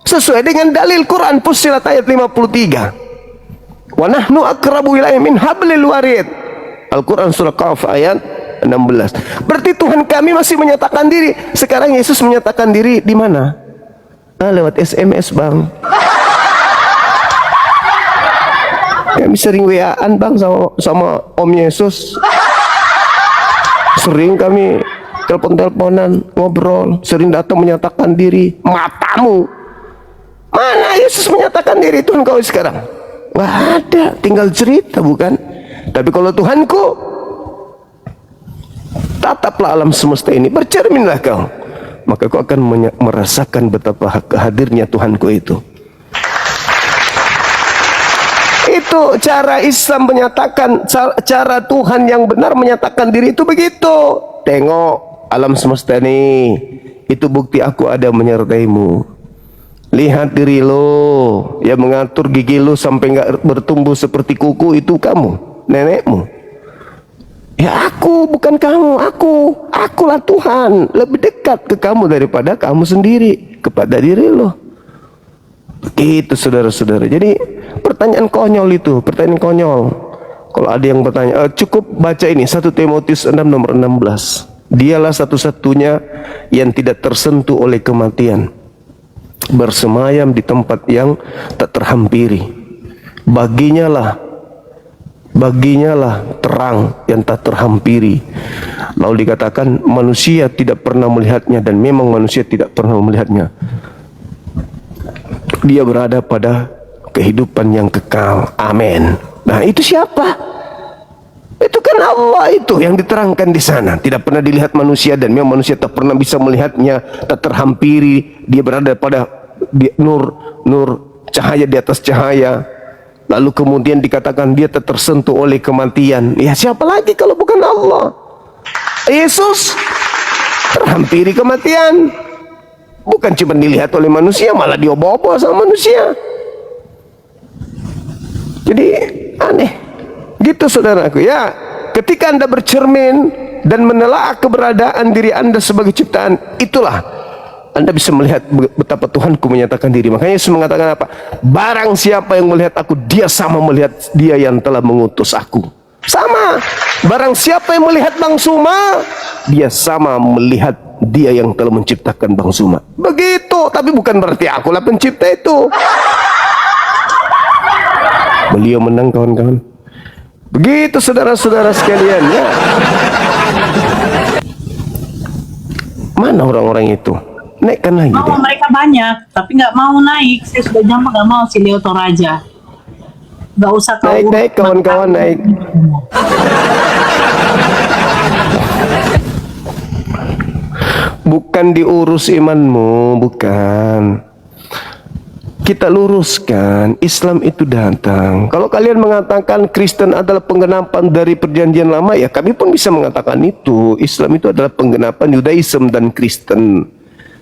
Sesuai dengan dalil Quran Fussilat ayat 53. Wa nahnu aqrabu ilaihi min hablil warid. Al-Quran surah Qaf ayat 16. Berarti Tuhan kami masih menyatakan diri. Sekarang Yesus menyatakan diri di mana? Lewat SMS, Bang. Kami sering WA-an, Bang, sama Om Yesus. Sering kami telepon-teleponan, ngobrol, sering datang menyatakan diri. Matamu. Mana Yesus menyatakan diri Tuhan kau sekarang? Nggak ada, tinggal cerita, bukan? Tapi kalau Tuhanku, tataplah alam semesta ini, bercerminlah kau, maka kau akan merasakan betapa hadirnya Tuhanku itu. Itu cara Islam menyatakan, cara Tuhan yang benar menyatakan diri itu begitu. Tengok alam semesta ini, itu bukti aku ada menyertaimu. Lihat diri lo, yang mengatur gigi lo sampai nggak bertumbuh seperti kuku itu kamu, nenekmu. Ya aku, bukan kamu, akulah Tuhan, lebih dekat ke kamu daripada kamu sendiri, kepada diri lo. Itu saudara-saudara. Jadi pertanyaan konyol itu, pertanyaan konyol. Kalau ada yang bertanya, cukup baca ini 1 Timotius 6 nomor 16. Dialah satu-satunya yang tidak tersentuh oleh kematian, bersemayam di tempat yang tak terhampiri. Baginya lah terang yang tak terhampiri. Lalu dikatakan manusia tidak pernah melihatnya, dan memang manusia tidak pernah melihatnya. Dia berada pada kehidupan yang kekal. Amin. Nah, itu siapa? Itu kan Allah itu yang diterangkan di sana. Tidak pernah dilihat manusia, dan memang manusia tak pernah bisa melihatnya, tak terhampiri. Dia berada pada nur cahaya di atas cahaya. Lalu kemudian dikatakan dia tak tersentuh oleh kematian. Ya siapa lagi kalau bukan Allah? Yesus terhampiri kematian. Bukan cuma dilihat oleh manusia, malah diobawa-obawa sama manusia. Jadi aneh. Gitu saudaraku ya. Ketika Anda bercermin dan menelaah keberadaan diri Anda sebagai ciptaan, itulah Anda bisa melihat betapa Tuhanku menyatakan diri. Makanya Yesus mengatakan apa? Barang siapa yang melihat aku, dia sama melihat dia yang telah mengutus aku. Sama. Barang siapa yang melihat Bang Suma, dia sama melihat dia yang telah menciptakan Bang Suma. Begitu, tapi bukan berarti akulah pencipta itu. Beliau menang, kawan-kawan. Begitu saudara-saudara sekalian, ya. Mana orang-orang itu? Naikkan lagi deh. Mereka banyak, tapi nggak mau naik. Saya sudah jam nggak mau si Leo Toraja. Nggak usah kau Naik, kawan-kawan, naik. Bukan diurus imanmu, bukan. Kita luruskan, Islam itu datang. Kalau kalian mengatakan Kristen adalah penggenapan dari perjanjian lama, ya kami pun bisa mengatakan itu. Islam itu adalah penggenapan Yudaism dan Kristen.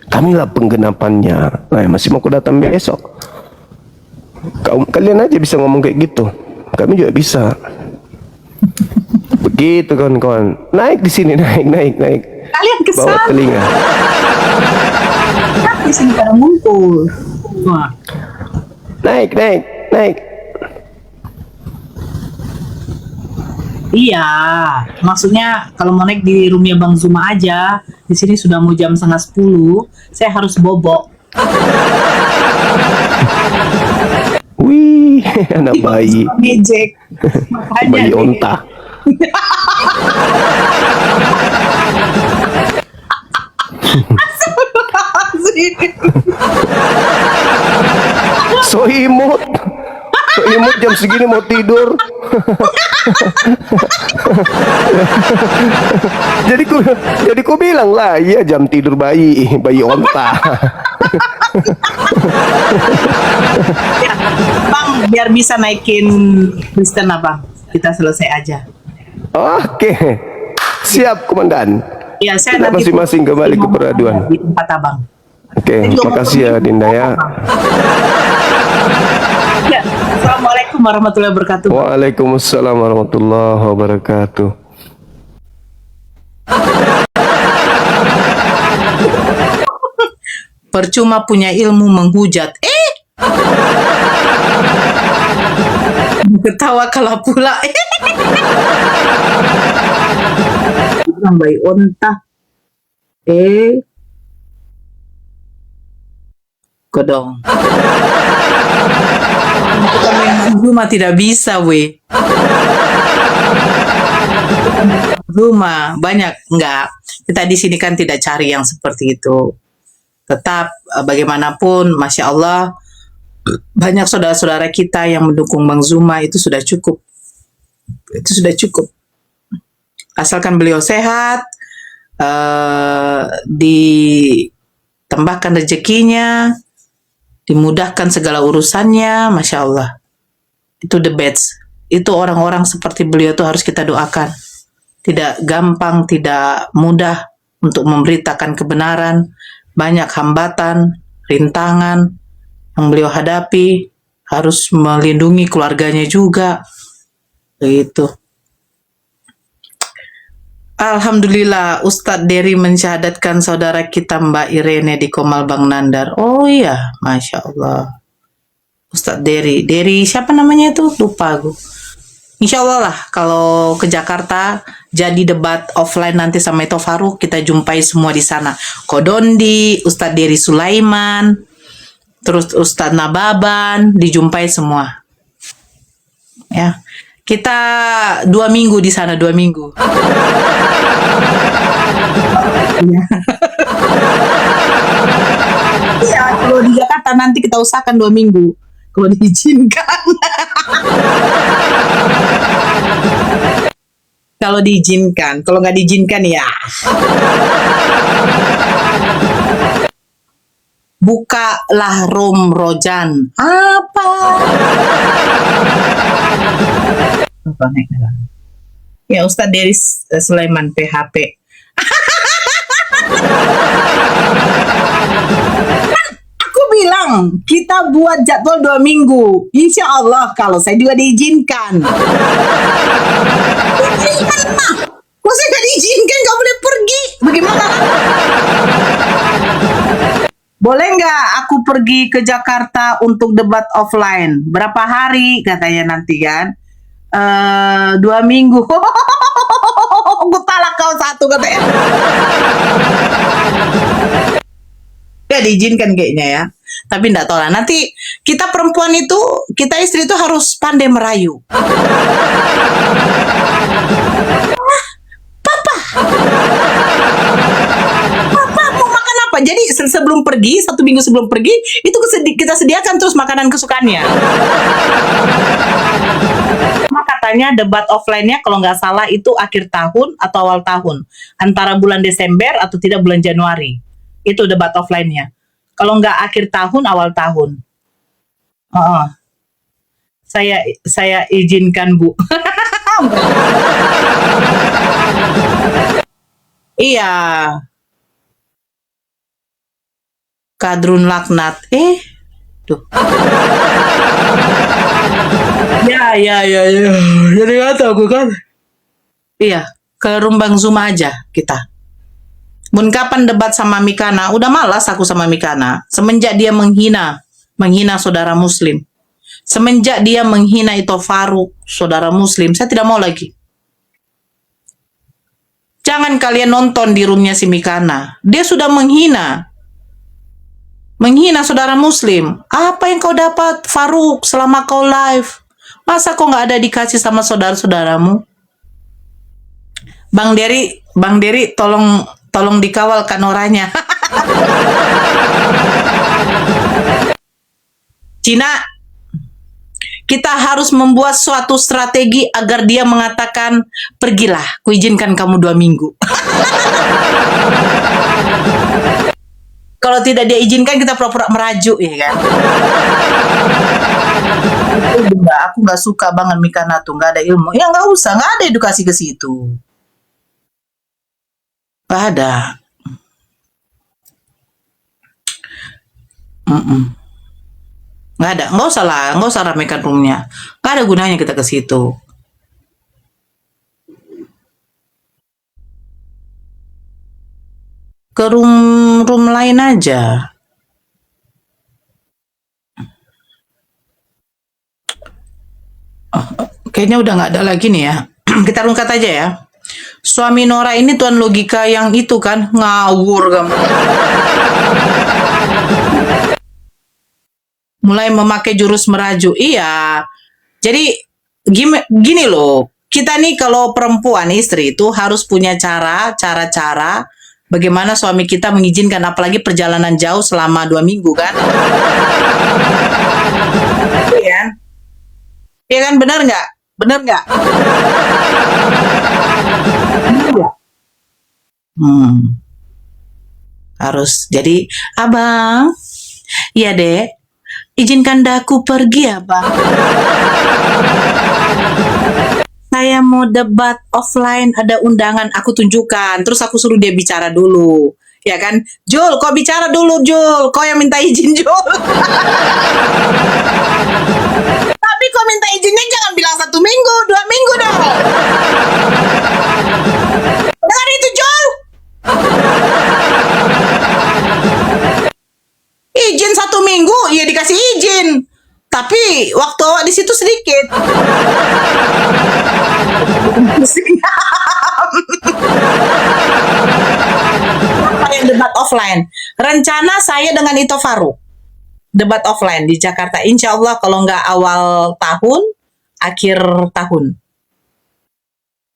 Kamilah penggenapannya. Nah, masih mau datang besok. Kalian aja bisa ngomong kayak gitu. Kami juga bisa. Begitu kawan-kawan. Naik di sini, naik. Kalian Bawa kesal. telinga. Di sini pada ngumpul. Wah. Naik. Iya, maksudnya kalau mau naik di roomnya Bang Zuma aja. Di sini sudah mau jam 9:30. Saya harus bobok. Wih, anak bayi. Ngejek. Bayi onta. So imut jam segini mau tidur. jadi ku bilang lah, iya jam tidur bayi onta. Bang, biar bisa naikin Kristen apa? Kita selesai aja. Oke, siap komandan. Ya, saya Kita nanti masing-masing kembali ke peraduan. di tempat abang. Oke, makasih ya Dinda ya. Ya, Assalamualaikum warahmatullahi wabarakatuh. Waalaikumsalam warahmatullahi wabarakatuh. Percuma punya ilmu menghujat. Ketawa kalah pula. Bilang bayi onta. Kodong. Rumah tidak bisa, we. Rumah banyak enggak. Kita di sini kan tidak cari yang seperti itu. Tetap bagaimanapun, masya Allah, banyak saudara-saudara kita yang mendukung Bang Zuma, itu sudah cukup. Itu sudah cukup. Asalkan beliau sehat, ditambahkan rezekinya, dimudahkan segala urusannya, masya Allah. Itu the best. Itu orang-orang seperti beliau itu harus kita doakan. Tidak gampang, tidak mudah untuk memberitakan kebenaran. Banyak hambatan, rintangan yang beliau hadapi, harus melindungi keluarganya juga. Begitu. Alhamdulillah, Ustadz Dery mensyahadatkan saudara kita Mbak Irene di Komal Bang Nandar. Oh iya, Masya Allah. Ustadz Dery siapa namanya itu? Lupa gue. Insya Allah lah, kalau ke Jakarta jadi debat offline nanti sama Ito Faruk, kita jumpai semua di sana. Kodondi, Ustadz Dery Sulaiman, terus Ustadz Nababan, dijumpai semua. Ya, kita 2 minggu di sana, 2 minggu. Ya, kalau di Jakarta nanti kita usahakan 2 minggu. Kalau diizinkan. Kalau diizinkan, kalau nggak diizinkan ya. Bukalah room Rojan. Apa? Ya Ustadz Dery Sulaiman PHP. Aku bilang kita buat jadwal 2 minggu. Insya Allah kalau saya juga diizinkan. Izinkan lah. Kalau saya nggak diizinkan nggak boleh pergi. Bagaimana? Boleh nggak aku pergi ke Jakarta untuk debat offline? Berapa hari katanya nanti kan? 2 minggu. Gue talak kau satu katanya. Gak diizinkan kayaknya ya. Tapi enggak tahu lah. Nanti kita perempuan itu, kita istri itu harus pandai merayu. Papa mau makan apa? Jadi sebelum pergi, 1 minggu sebelum pergi, itu kita sediakan terus makanan kesukaannya. Katanya debat offline-nya kalau nggak salah itu akhir tahun atau awal tahun, antara bulan Desember atau tidak bulan Januari, itu debat offline-nya. Kalau nggak akhir tahun awal tahun. Saya izinkan Bu. Iya, kadrun laknat. Tuh. Ya. Jadi nggak tahu aku kan. Iya, ke Rumbang Zuma aja kita. Bun kapan debat sama Mikana? Udah malas aku sama Mikana. Semenjak dia menghina saudara Muslim. Semenjak dia menghina Ito Faruk, saudara Muslim, saya tidak mau lagi. Jangan kalian nonton di roomnya si Mikana. Dia sudah menghina saudara Muslim. Apa yang kau dapat, Faruk, selama kau live? Masa kau nggak ada dikasih sama saudara-saudaramu? Bang Dery, tolong dikawal kanoranya. Cina, kita harus membuat suatu strategi agar dia mengatakan, pergilah, kuizinkan kamu 2 minggu. Kalau tidak dia izinkan, kita pura-pura merajuk, ya kan? Aku nggak suka banget Mikana tuh, nggak ada ilmu. Ya nggak usah, nggak ada edukasi ke situ. Nggak ada. Nggak usah lah, nggak usah ramekan roomnya. Nggak ada gunanya kita ke situ. Ke room lain aja. Kayaknya udah nggak ada lagi nih ya. Kita rungkat aja ya. Suami Nora ini tuan logika yang itu kan, ngawur kamu. Mulai memakai jurus merajuk. Iya. Jadi gini loh. Kita nih kalau perempuan istri itu harus punya cara bagaimana suami kita mengizinkan, apalagi perjalanan jauh selama 2 minggu kan. Iya kan, benar nggak? Benar nggak? Harus. Jadi, abang, iya dek, izinkan daku pergi ya bang. Saya mau debat offline, ada undangan, aku tunjukkan. Terus aku suruh dia bicara dulu. Ya kan? Jul, kau bicara dulu, Jul. Kau yang minta izin, Jul. Tapi kau minta izinnya jangan bilang 1 minggu, 2 minggu dong. Dengar itu, Jul. Izin 1 minggu, ya dikasih izin. Tapi waktu awak di situ sedikit. Yang debat offline. Rencana saya dengan Ito Faruk debat offline di Jakarta. Insya Allah kalau nggak awal tahun, akhir tahun.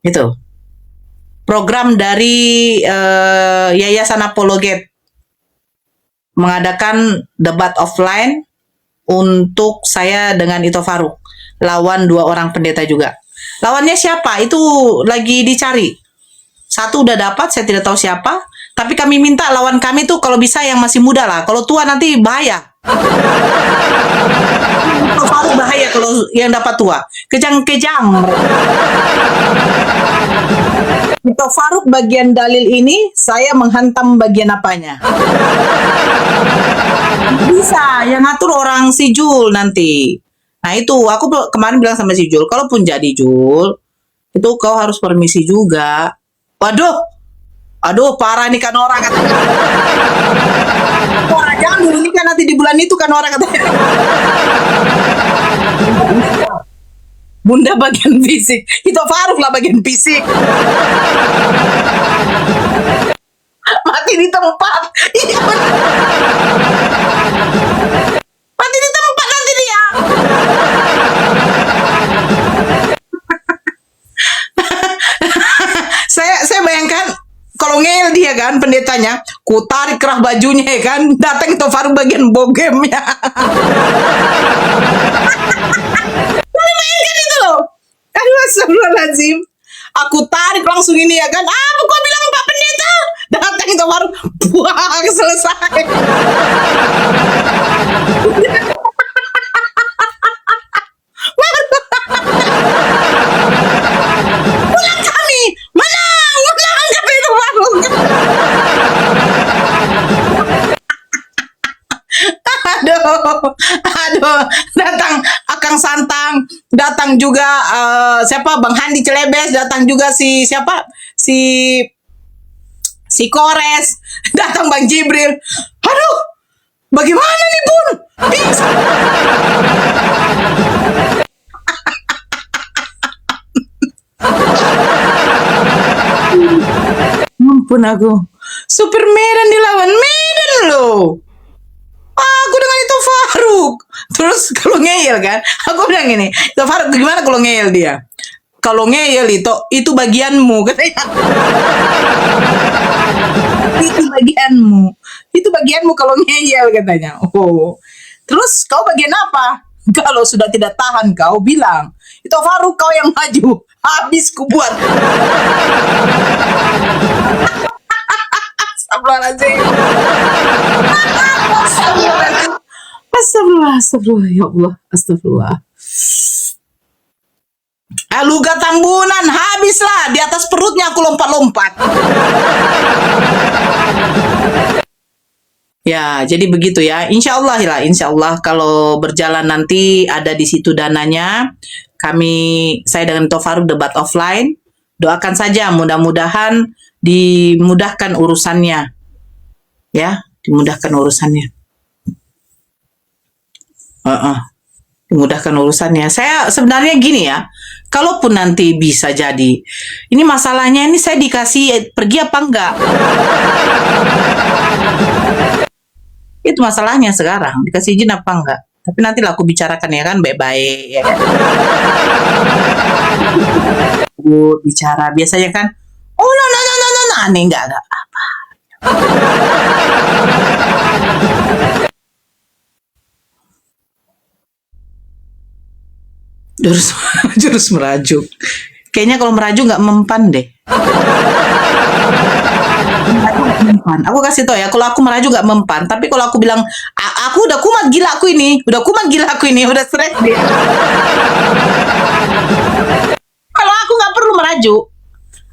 Itu program dari Yayasan Apologet mengadakan debat offline untuk saya dengan Ito Faruk, lawan 2 orang pendeta juga. Lawannya siapa? Itu lagi dicari. Satu udah dapat, saya tidak tahu siapa. Tapi kami minta lawan kami tuh kalau bisa yang masih muda lah. Kalau tua nanti bahaya. Ito Faruk bahaya kalau yang dapat tua. Kejang-kejang. Ito Faruk bagian dalil ini, saya menghantam bagian apanya. Bisa, yang ngatur orang si Jul nanti. Nah itu, aku kemarin bilang sama si Jul, kalaupun jadi Jul, itu kau harus permisi juga. Aduh, parah nih kan orang katanya. Wah, jangan dulu nikah nanti di bulan itu kan orang katanya. Bunda bagian fisik, itu Faruk lah bagian fisik. Mati di tempat. Iya benar. Mati di tempat nanti dia. saya bayangkan kalau ngel dia kan pendetanya, ku tarik kerah bajunya ya kan, datang itu Faruk bagian bogemnya. Bayangkan itu loh. Aduh, astagfirullahaladzim. Aku tarik langsung ini ya kan. Apa kau bilang Pak Pendeta? Datang itu Faruk, buang selesai. Pulang kami, menang kami itu Faruk. Aduh, datang Akang Santang, datang juga siapa Bang Handi Celebes, datang juga si siapa si Kores, datang Bang Jibril. Aduh, bagaimana nih Bun? Pingsan. Ampun aku. Super Medan dilawan Medan loh. Aku dengan itu Faruk. Terus kalau ngeyel kan, aku bilang gini, itu Faruk gimana kalau ngeyel dia? Kalau ngeyel itu bagianmu katanya. Itu bagianmu kalau ngeyel katanya. Oh. Terus kau bagian apa? Kalau sudah tidak tahan kau bilang, itu Faruk kau yang maju. Habis ku buat. Astagfirullahaladzim. Astagfirullah, ya Allah, astagfirullah. Luga Tambunan, habislah di atas perutnya aku lompat-lompat. Ya, jadi begitu ya. Insya Allah kalau berjalan nanti ada di situ dananya. Saya dengan Toh Faruk debat offline. Doakan saja, mudah-mudahan dimudahkan urusannya. Ya, dimudahkan urusannya. Dimudahkan urusannya. Saya sebenarnya gini ya, kalaupun nanti bisa jadi, ini masalahnya ini saya dikasih pergi apa enggak? Itu masalahnya sekarang, dikasih izin apa enggak? Tapi nanti lah aku bicarakan ya kan, baik-baik ya kan. Aku bicara biasanya kan, oh no, aneh enggak apa. Jurus merajuk. Kayaknya kalau merajuk nggak mempan deh. Aku kasih tau ya, kalau aku merajuk nggak mempan. Tapi kalau aku bilang, aku udah kumat gila aku ini, udah stres dia. Kalau aku nggak perlu merajuk,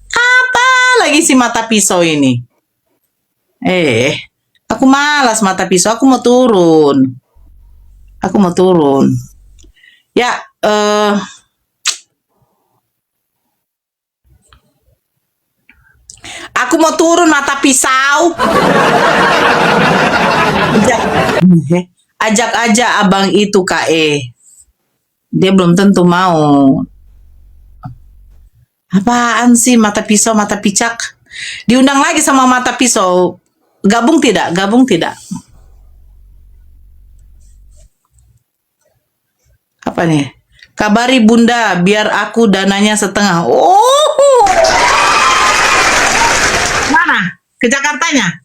apa lagi si mata pisau ini? Aku malas mata pisau, aku mau turun. Ya, aku mau turun mata pisau. Ajak aja abang itu KE. Dia belum tentu mau. Apaan sih mata pisau, mata picak? Diundang lagi sama mata pisau. Gabung tidak? Apa nih? Kabari Bunda biar aku dananya setengah. Oh. Mana? Ke Jakartanya?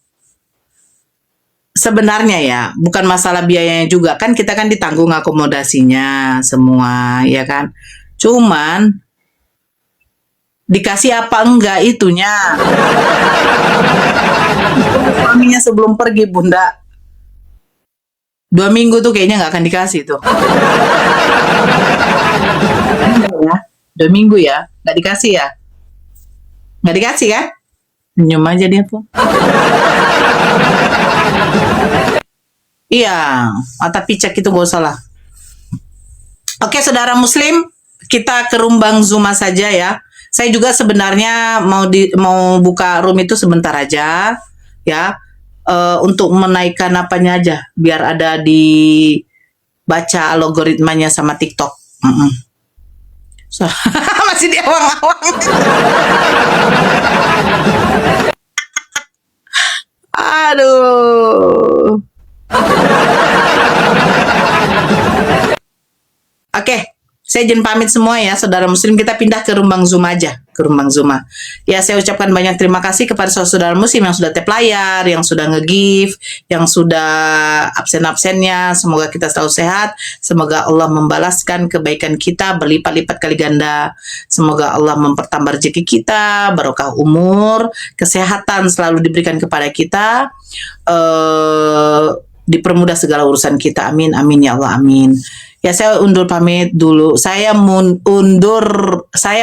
Sebenarnya ya, bukan masalah biayanya juga. Kan kita kan ditanggung akomodasinya semua, ya kan? Cuman dikasih apa enggak itunya. Suaminya sebelum pergi Bunda 2 minggu tuh kayaknya nggak akan dikasih tuh. Ya, 2 minggu ya, nggak dikasih ya? Nggak dikasih kan? Senyum aja dia tuh. Iya, mata picak itu gak usah lah. Oke, saudara Muslim, kita ke Rumbang Zuma saja ya. Saya juga sebenarnya mau buka room itu sebentar aja, ya. Untuk menaikkan apanya aja biar ada di baca algoritmanya sama TikTok. Masih di awang-awang. Aduh. Oke, saya izin pamit semua ya, saudara muslim. Kita pindah ke ruang Zoom aja, ke ruang Zoom. Ya, saya ucapkan banyak terima kasih kepada saudara muslim yang sudah tap layar, yang sudah nge-give, yang sudah absen-absennya. Semoga kita selalu sehat. Semoga Allah membalaskan kebaikan kita berlipat-lipat kali ganda. Semoga Allah mempertambah rezeki kita, barokah umur, kesehatan selalu diberikan kepada kita. Dipermudah segala urusan kita. Amin, amin ya Allah, amin. Ya, saya undur pamit dulu. Saya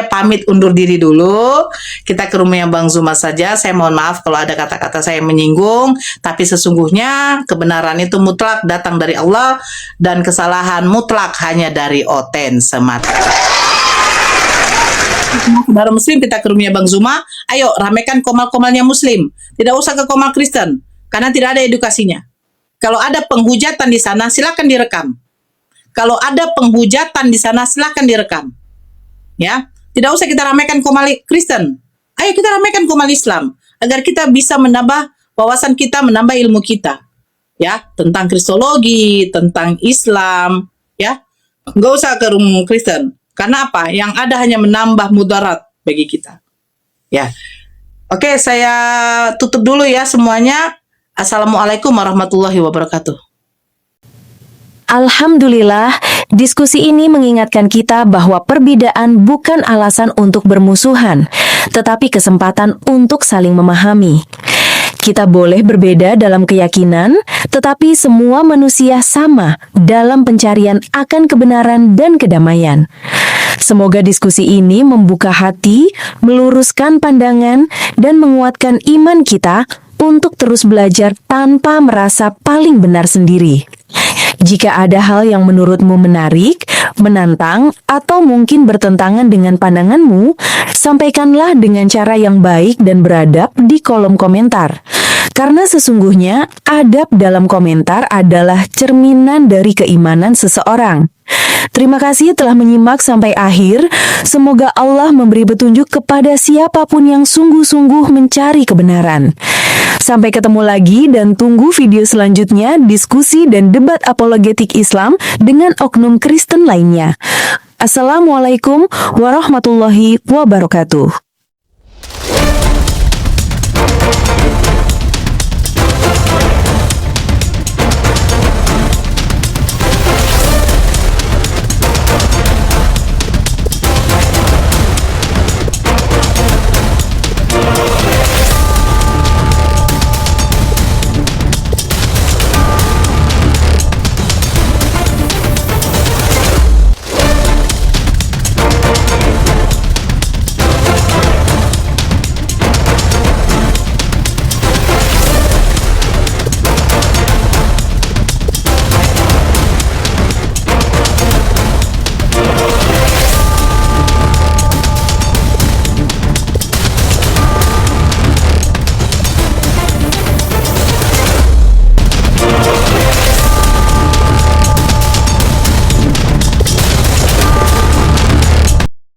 pamit undur diri dulu. Kita ke rumahnya Bang Zuma saja. Saya mohon maaf kalau ada kata-kata saya menyinggung, tapi sesungguhnya kebenaran itu mutlak datang dari Allah dan kesalahan mutlak hanya dari Oten semata. Saudara muslim, kita ke rumahnya Bang Zuma. Ayo ramekan komal-komalnya muslim. Tidak usah ke komal Kristen karena tidak ada edukasinya. Kalau ada penghujatan di sana silakan direkam. Kalau ada penghujatan di sana, silakan direkam. Ya, tidak usah kita ramaikan komal Kristen. Ayo kita ramaikan komal Islam agar kita bisa menambah wawasan kita, menambah ilmu kita. Ya, tentang kristologi, tentang Islam. Ya, nggak usah ke rumah Kristen. Karena apa? Yang ada hanya menambah mudarat bagi kita. Ya, oke, saya tutup dulu ya semuanya. Assalamualaikum warahmatullahi wabarakatuh. Alhamdulillah, diskusi ini mengingatkan kita bahwa perbedaan bukan alasan untuk bermusuhan, tetapi kesempatan untuk saling memahami. Kita boleh berbeda dalam keyakinan, tetapi semua manusia sama dalam pencarian akan kebenaran dan kedamaian. Semoga diskusi ini membuka hati, meluruskan pandangan, dan menguatkan iman kita untuk terus belajar tanpa merasa paling benar sendiri. Jika ada hal yang menurutmu menarik, menantang, atau mungkin bertentangan dengan pandanganmu, sampaikanlah dengan cara yang baik dan beradab di kolom komentar. Karena sesungguhnya, adab dalam komentar adalah cerminan dari keimanan seseorang. Terima kasih telah menyimak sampai akhir. Semoga Allah memberi petunjuk kepada siapapun yang sungguh-sungguh mencari kebenaran. Sampai ketemu lagi dan tunggu video selanjutnya diskusi dan debat apologetik Islam dengan oknum Kristen lainnya. Assalamualaikum warahmatullahi wabarakatuh.